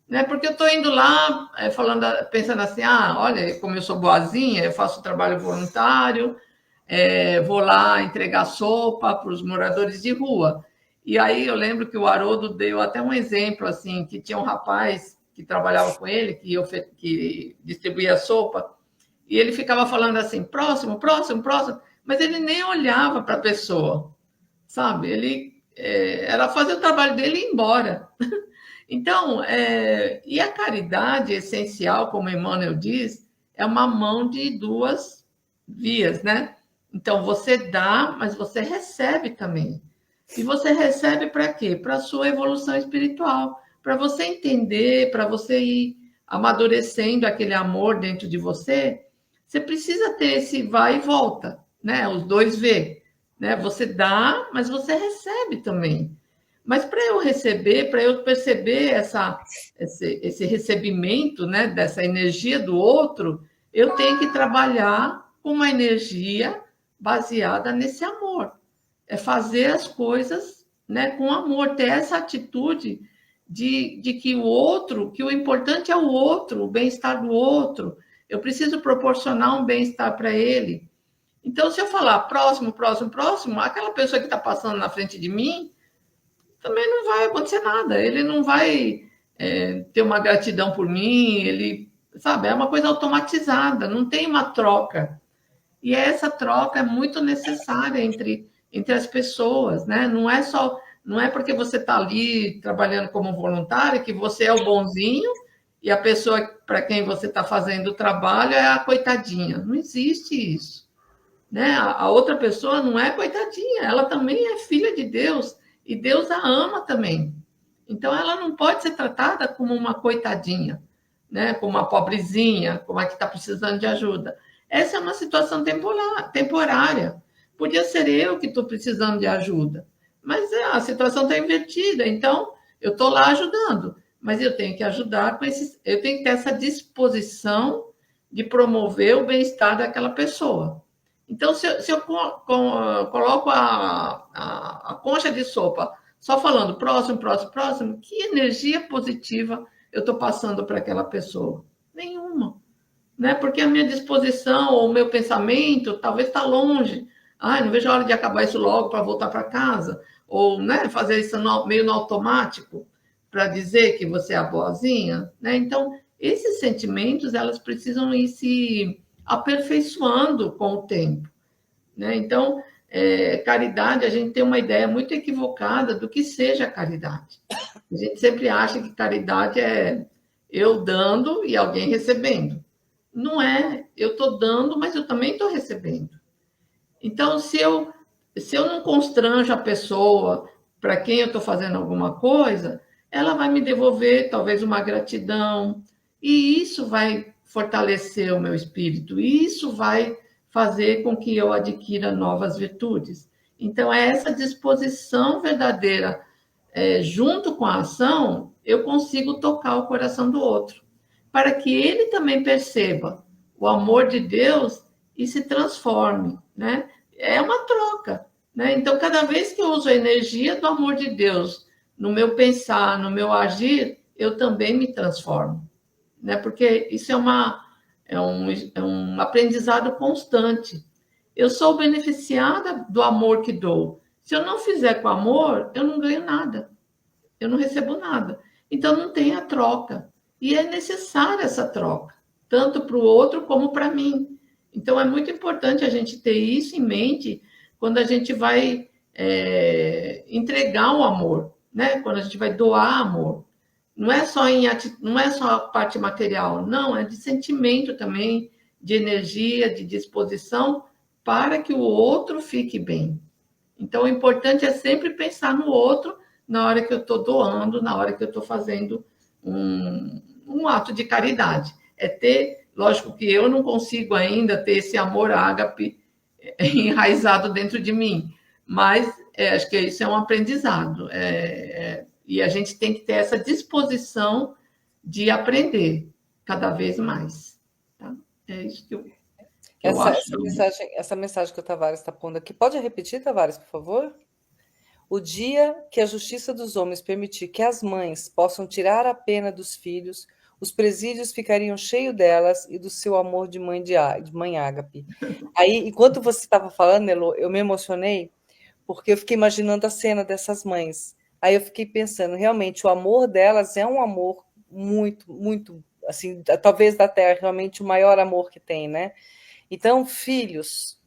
né? Porque eu estou indo lá pensando assim, olha, como eu sou boazinha, eu faço trabalho voluntário, vou lá entregar sopa para os moradores de rua. E aí eu lembro que o Haroldo deu até um exemplo, assim, que tinha um rapaz que trabalhava com ele, que distribuía sopa, e ele ficava falando assim, próximo, próximo, próximo, mas ele nem olhava para a pessoa, sabe? Ele era fazer o trabalho dele e ir embora. Então, e a caridade essencial, como Emmanuel diz, é uma mão de duas vias, né? Então, você dá, mas você recebe também. E você recebe para quê? Para a sua evolução espiritual, para você entender, para você ir amadurecendo aquele amor dentro de você, você precisa ter esse vai e volta, né? Os dois V, né? Você dá, mas você recebe também. Mas para eu receber, para eu perceber esse recebimento, né, dessa energia do outro, eu tenho que trabalhar com uma energia baseada nesse amor. É fazer as coisas, né, com amor, ter essa atitude de que o outro, que o importante é o outro, o bem-estar do outro. Eu preciso proporcionar um bem-estar para ele. Então, se eu falar próximo, próximo, próximo, aquela pessoa que está passando na frente de mim, também não vai acontecer nada. Ele não vai ter uma gratidão por mim, ele, sabe, é uma coisa automatizada, não tem uma troca. E essa troca é muito necessária entre as pessoas, né? Não é porque você está ali trabalhando como voluntário que você é o bonzinho e a pessoa para quem você está fazendo o trabalho é a coitadinha. Não existe isso, né? A outra pessoa não é coitadinha, ela também é filha de Deus e Deus a ama também. Então, ela não pode ser tratada como uma coitadinha, né? Como uma pobrezinha, como a que está precisando de ajuda. Essa é uma situação temporária. Podia ser eu que estou precisando de ajuda, mas a situação está invertida. Então, eu estou lá ajudando, mas eu tenho que ajudar eu tenho que ter essa disposição de promover o bem-estar daquela pessoa. Então, se eu coloco a concha de sopa só falando próximo, próximo, próximo, que energia positiva eu estou passando para aquela pessoa? Nenhuma. Né? Porque a minha disposição ou o meu pensamento talvez está longe. Ah, não vejo a hora de acabar isso logo para voltar para casa. Ou, né, fazer isso meio no automático para dizer que você é a boazinha. Né? Então, esses sentimentos, elas precisam ir se aperfeiçoando com o tempo. Né? Então, caridade, a gente tem uma ideia muito equivocada do que seja caridade. A gente sempre acha que caridade é eu dando e alguém recebendo. Não é, eu estou dando, mas eu também estou recebendo. Então, se eu não constranjo a pessoa para quem eu estou fazendo alguma coisa, ela vai me devolver talvez uma gratidão, e isso vai fortalecer o meu espírito, e isso vai fazer com que eu adquira novas virtudes. Então, é essa disposição verdadeira, junto com a ação, eu consigo tocar o coração do outro, para que ele também perceba o amor de Deus e se transforme, né? É uma troca, né? Então, cada vez que eu uso a energia do amor de Deus no meu pensar, no meu agir, eu também me transformo, né? Porque isso é um aprendizado constante. Eu sou beneficiada do amor que dou. Se eu não fizer com amor, eu não ganho nada, eu não recebo nada. Então, não tem a troca. E é necessária essa troca, tanto para o outro como para mim. Então, é muito importante a gente ter isso em mente quando a gente vai entregar o amor, né? Quando a gente vai doar amor. Não é só a parte material, não, é de sentimento também, de energia, de disposição, para que o outro fique bem. Então, o importante é sempre pensar no outro na hora que eu estou doando, na hora que eu estou fazendo um ato de caridade. É ter, lógico que eu não consigo ainda ter esse amor ágape enraizado dentro de mim, mas acho que isso é um aprendizado. E a gente tem que ter essa disposição de aprender cada vez mais. Tá? É isso que eu acho. Essa mensagem que o Tavares está pondo aqui, pode repetir, Tavares, por favor? O dia que a justiça dos homens permitir que as mães possam tirar a pena dos filhos, os presídios ficariam cheios delas e do seu amor de mãe ágape. Aí, enquanto você estava falando, Elô, eu me emocionei, porque eu fiquei imaginando a cena dessas mães. Aí eu fiquei pensando, realmente, o amor delas é um amor muito, muito, assim, talvez da Terra, realmente o maior amor que tem, né? Então, filhos,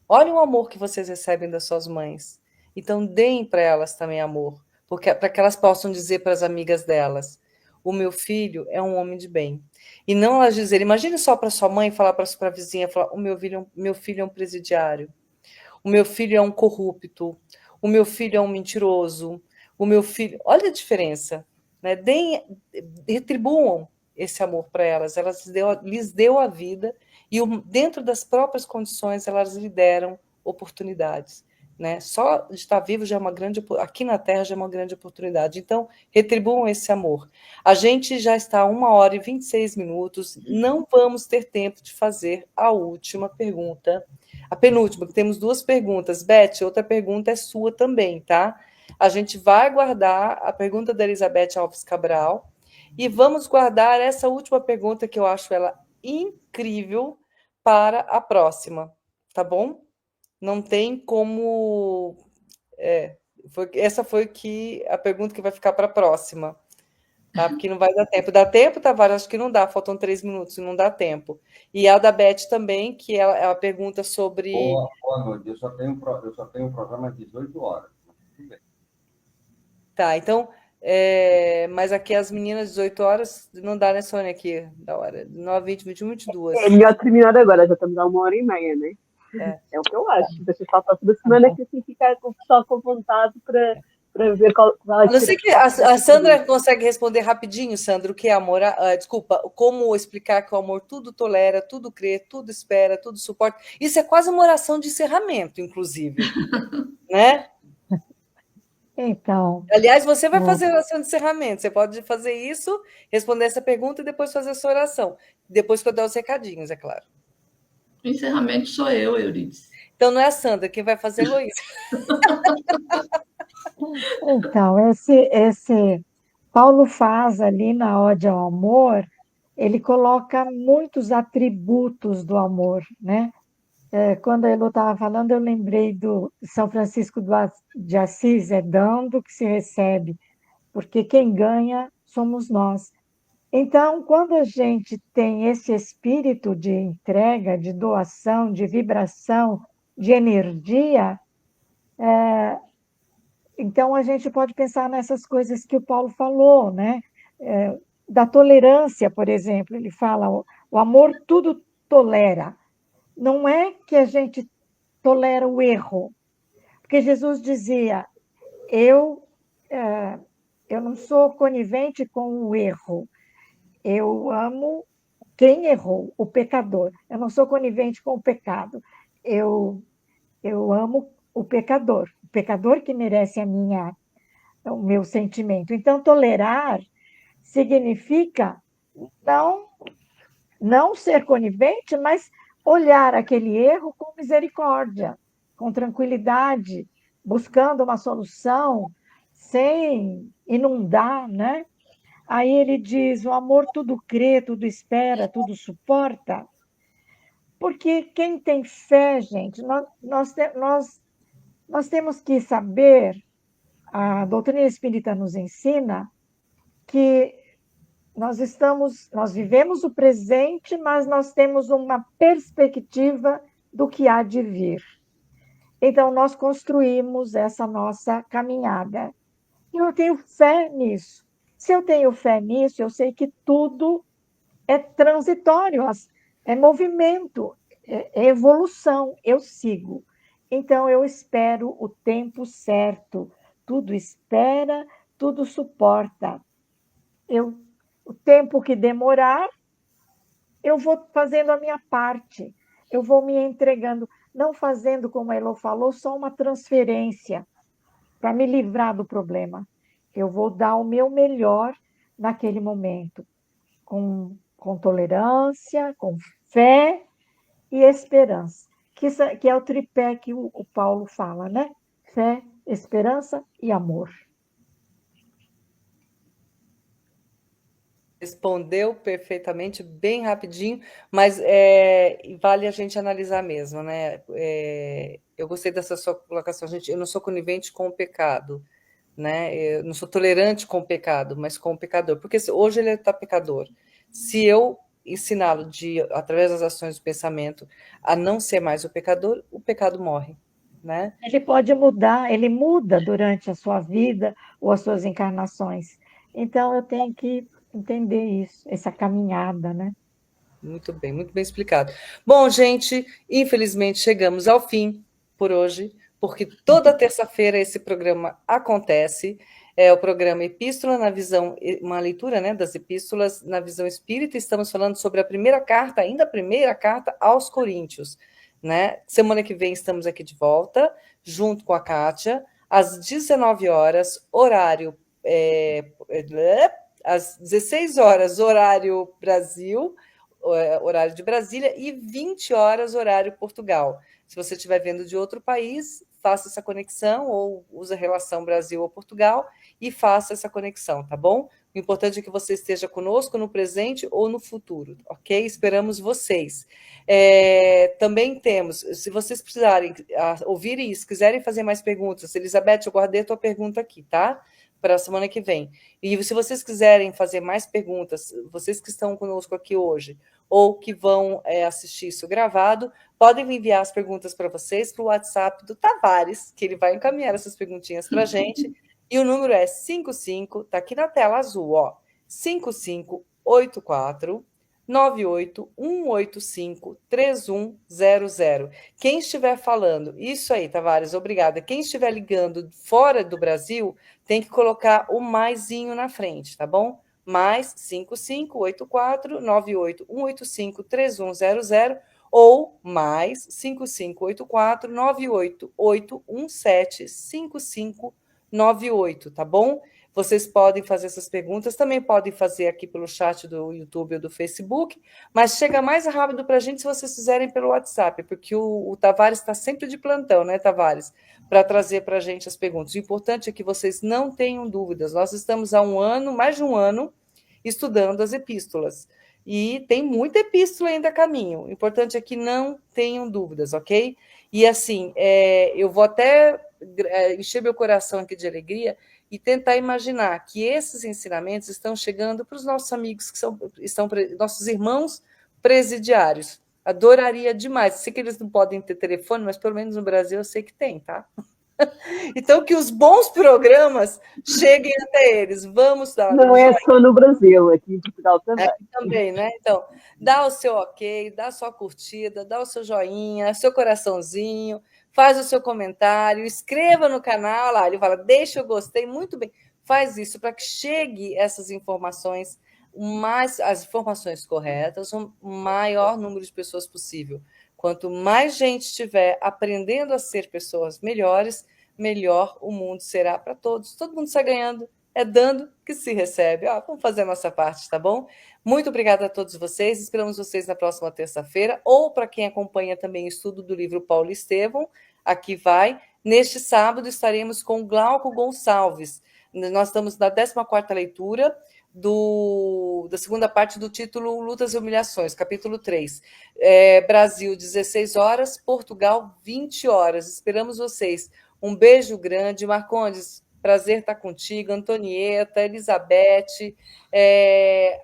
olhem o amor que vocês recebem das suas mães. Então, deem para elas também amor, para que elas possam dizer para as amigas delas: o meu filho é um homem de bem. E não elas dizerem, imagine só para sua mãe falar para a vizinha, falar: o meu filho é um presidiário, o meu filho é um corrupto, o meu filho é um mentiroso, o meu filho. Olha a diferença, né? Retribuam esse amor para elas. Lhes deu a vida e dentro das próprias condições elas lhe deram oportunidades. Né? Só de estar vivo já é uma grande, aqui na Terra já é uma grande oportunidade. Então, retribuam esse amor. A gente já está a 1h26, não vamos ter tempo de fazer a última pergunta. A penúltima, que temos 2 perguntas. Beth, outra pergunta é sua também, tá? A gente vai guardar a pergunta da Elizabeth Alves Cabral e vamos guardar essa última pergunta, que eu acho ela incrível, para a próxima, tá bom? Não tem como... essa foi a pergunta que vai ficar para a próxima, tá? Porque não vai dar tempo. Dá tempo, Tavares? Acho que não dá, faltam 3 minutos, não dá tempo. E a da Beth também, que é a pergunta sobre... Boa noite, eu só tenho um programa às 18 horas. Tudo bem. Tá, então... mas aqui as meninas, 18 horas, não dá, né, Sônia, aqui, da hora. 9, 20, 21, 22. É melhor terminar agora, já estamos a 1h30, né? É o que eu acho. Deixa eu falar toda semana que assim ficar com o pessoal com vontade para ver qual vai ser. Não sei que a Sandra consegue responder rapidinho, Sandra, o que é amor? Desculpa, como explicar que o amor tudo tolera, tudo crê, tudo espera, tudo suporta. Isso é quase uma oração de encerramento, inclusive. Né? Então, aliás, você vai fazer a oração de encerramento. Você pode fazer isso, responder essa pergunta e depois fazer a sua oração. Depois que eu der os recadinhos, é claro. O encerramento sou eu, Euridice. Então não é a Sandra, quem vai fazer é Luiz. Então, esse Paulo faz ali na Ode ao Amor, ele coloca muitos atributos do amor, né? Quando a Elô estava falando, eu lembrei do São Francisco de Assis, é dando que se recebe, porque quem ganha somos nós. Então, quando a gente tem esse espírito de entrega, de doação, de vibração, de energia, então a gente pode pensar nessas coisas que o Paulo falou, né? Da tolerância, por exemplo, ele fala, o amor tudo tolera. Não é que a gente tolera o erro, porque Jesus dizia, eu, eu não sou conivente com o erro, eu amo quem errou, o pecador. Eu não sou conivente com o pecado. Eu, eu amo o pecador que merece o meu sentimento. Então, tolerar significa não, não ser conivente, mas olhar aquele erro com misericórdia, com tranquilidade, buscando uma solução sem inundar, né? Aí ele diz: o amor tudo crê, tudo espera, tudo suporta. Porque quem tem fé, gente, nós temos que saber, a doutrina espírita nos ensina que nós vivemos o presente, mas nós temos uma perspectiva do que há de vir. Então, nós construímos essa nossa caminhada. E eu tenho fé nisso. Se eu tenho fé nisso, eu sei que tudo é transitório, é movimento, é evolução. Eu sigo. Então, eu espero o tempo certo. Tudo espera, tudo suporta. O tempo que demorar, eu vou fazendo a minha parte. Eu vou me entregando, não fazendo, como a Elô falou, só uma transferência para me livrar do problema. Eu vou dar o meu melhor naquele momento, com tolerância, com fé e esperança, que é o tripé que o Paulo fala, né? Fé, esperança e amor. Respondeu perfeitamente, bem rapidinho, mas vale a gente analisar mesmo, né? Eu gostei dessa sua colocação, gente. Eu não sou conivente com o pecado, né? Eu não sou tolerante com o pecado, mas com o pecador, porque hoje ele está pecador. Se eu ensiná-lo através das ações do pensamento a não ser mais o pecado morre, né? Ele pode mudar, ele muda durante a sua vida ou as suas encarnações. Então eu tenho que entender isso, essa caminhada, né? Muito bem explicado. Bom, gente, infelizmente chegamos ao fim por hoje, porque toda terça-feira esse programa acontece. É o programa Epístola na visão, uma leitura, né, das epístolas na visão espírita. Estamos falando sobre a primeira carta, ainda a primeira carta aos Coríntios, né? Semana que vem estamos aqui de volta, junto com a Kátia, às 19 horas, horário às 16 horas, horário Brasil, horário de Brasília, e 20 horas, horário Portugal. Se você estiver vendo de outro país, faça essa conexão, ou use a relação Brasil ou Portugal, e faça essa conexão, tá bom? O importante é que você esteja conosco no presente ou no futuro, ok? Esperamos vocês. Também temos, se vocês precisarem ouvir isso, quiserem fazer mais perguntas, Elizabeth, eu guardei a tua pergunta aqui, tá? Para a semana que vem. E se vocês quiserem fazer mais perguntas, vocês que estão conosco aqui hoje, ou que vão assistir isso gravado, podem enviar as perguntas para vocês para o WhatsApp do Tavares, que ele vai encaminhar essas perguntinhas para a gente. E o número é 55, está aqui na tela azul, ó, 5584 981853100. Quem estiver falando, isso aí, Tavares, obrigada. Quem estiver ligando fora do Brasil, tem que colocar o maisinho na frente, tá bom? Mais 5584-98185-3100 ou mais 5584-98817-5598, tá bom? vocês podem fazer essas perguntas, também podem fazer aqui pelo chat do YouTube ou do Facebook, mas chega mais rápido para a gente se vocês fizerem pelo WhatsApp, porque o Tavares está sempre de plantão, né, Tavares? Para trazer para a gente as perguntas. O importante é que vocês não tenham dúvidas. Nós estamos há um ano, mais de um ano, estudando as epístolas. E tem muita epístola ainda a caminho. O importante é que não tenham dúvidas, ok? E assim, eu vou até encher meu coração aqui de alegria e tentar imaginar que esses ensinamentos estão chegando para os nossos amigos, que estão nossos irmãos presidiários. Adoraria demais. Sei que eles não podem ter telefone, mas pelo menos no Brasil eu sei que tem, tá? Então, que os bons programas cheguem até eles. Vamos dar. Não é só no Brasil, aqui em Portugal também. Aqui também, né? Então, dá o seu ok, dá a sua curtida, dá o seu joinha, seu coraçãozinho, faz o seu comentário, escreva no canal lá. Ele fala, deixa eu gostei, muito bem. Faz isso para que chegue essas informações, as informações corretas, o maior número de pessoas possível. Quanto mais gente estiver aprendendo a ser pessoas melhores, melhor o mundo será para todos. Todo mundo está ganhando, é dando que se recebe. Vamos fazer a nossa parte, tá bom? Muito obrigada a todos vocês, esperamos vocês na próxima terça-feira, ou para quem acompanha também o estudo do livro Paulo Estevão, aqui vai. Neste sábado estaremos com Glauco Gonçalves. Nós estamos na 14ª leitura da segunda parte do título Lutas e Humilhações, capítulo 3. Brasil, 16 horas, Portugal, 20 horas. Esperamos vocês. Um beijo grande. Marcondes, prazer estar contigo. Antonieta, Elizabeth,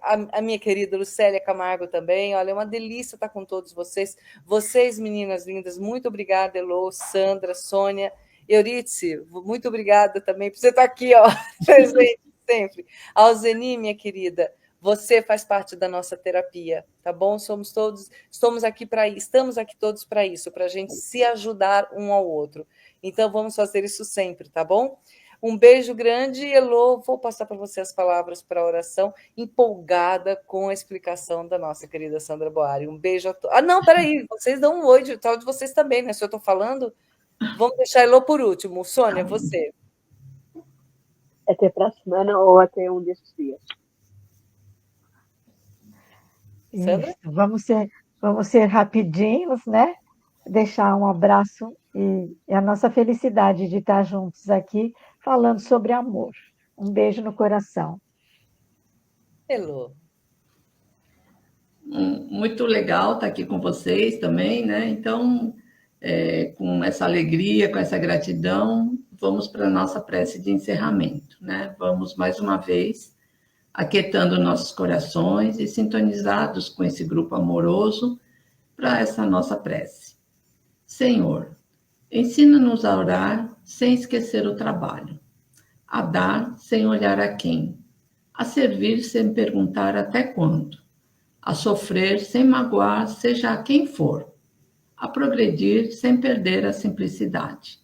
a minha querida Lucélia Camargo também. Olha, é uma delícia estar com todos vocês. Vocês, meninas lindas, muito obrigada, Elô, Sandra, Sônia, Euridice, muito obrigada também por você estar aqui, presente sempre. Alzeni, minha querida, você faz parte da nossa terapia, tá bom? Estamos aqui todos para isso, para a gente se ajudar um ao outro. Então, vamos fazer isso sempre, tá bom? Um beijo grande, Elô. Vou passar para você as palavras para a oração, empolgada com a explicação da nossa querida Sandra Boari. Um beijo a todos. Não, peraí, vocês dão um oi de tal de vocês também, né? Se eu estou falando, vamos deixar a Elô por último. Sônia, você. Até para a semana ou até um destes dias. Sandra? Vamos ser rapidinhos, né? Deixar um abraço e a nossa felicidade de estar juntos aqui falando sobre amor. Um beijo no coração. Elô. Muito legal estar aqui com vocês também, né? Então, com essa alegria, com essa gratidão, vamos para a nossa prece de encerramento, né? Vamos mais uma vez aquietando nossos corações e sintonizados com esse grupo amoroso para essa nossa prece. Senhor, ensina-nos a orar sem esquecer o trabalho, a dar sem olhar a quem, a servir sem perguntar até quando, a sofrer sem magoar, seja a quem for, a progredir sem perder a simplicidade,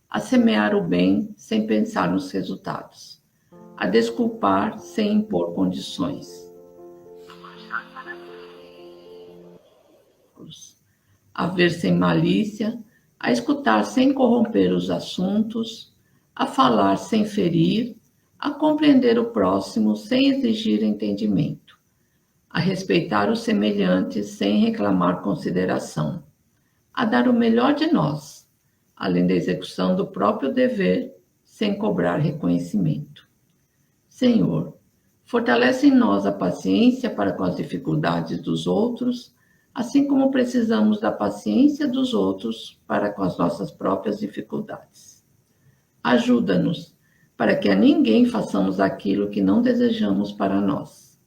a semear o bem sem pensar nos resultados, a desculpar sem impor condições, a ver sem malícia, a escutar sem corromper os assuntos, a falar sem ferir, a compreender o próximo sem exigir entendimento, a respeitar os semelhantes sem reclamar consideração, a dar o melhor de nós, além da execução do próprio dever, sem cobrar reconhecimento. Senhor, fortalece em nós a paciência para com as dificuldades dos outros, assim como precisamos da paciência dos outros para com as nossas próprias dificuldades. Ajuda-nos para que a ninguém façamos aquilo que não desejamos para nós.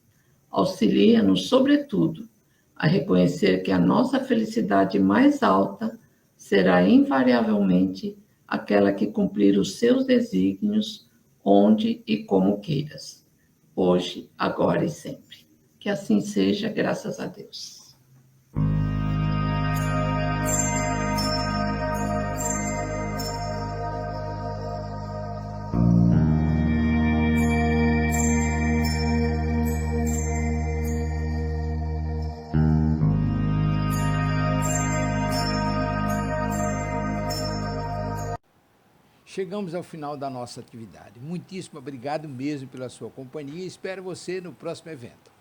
Auxilia-nos, sobretudo, a reconhecer que a nossa felicidade mais alta será invariavelmente aquela que cumprir os seus desígnios, onde e como queiras, hoje, agora e sempre. Que assim seja, graças a Deus. chegamos ao final da nossa atividade. Muitíssimo obrigado mesmo pela sua companhia e espero você no próximo evento.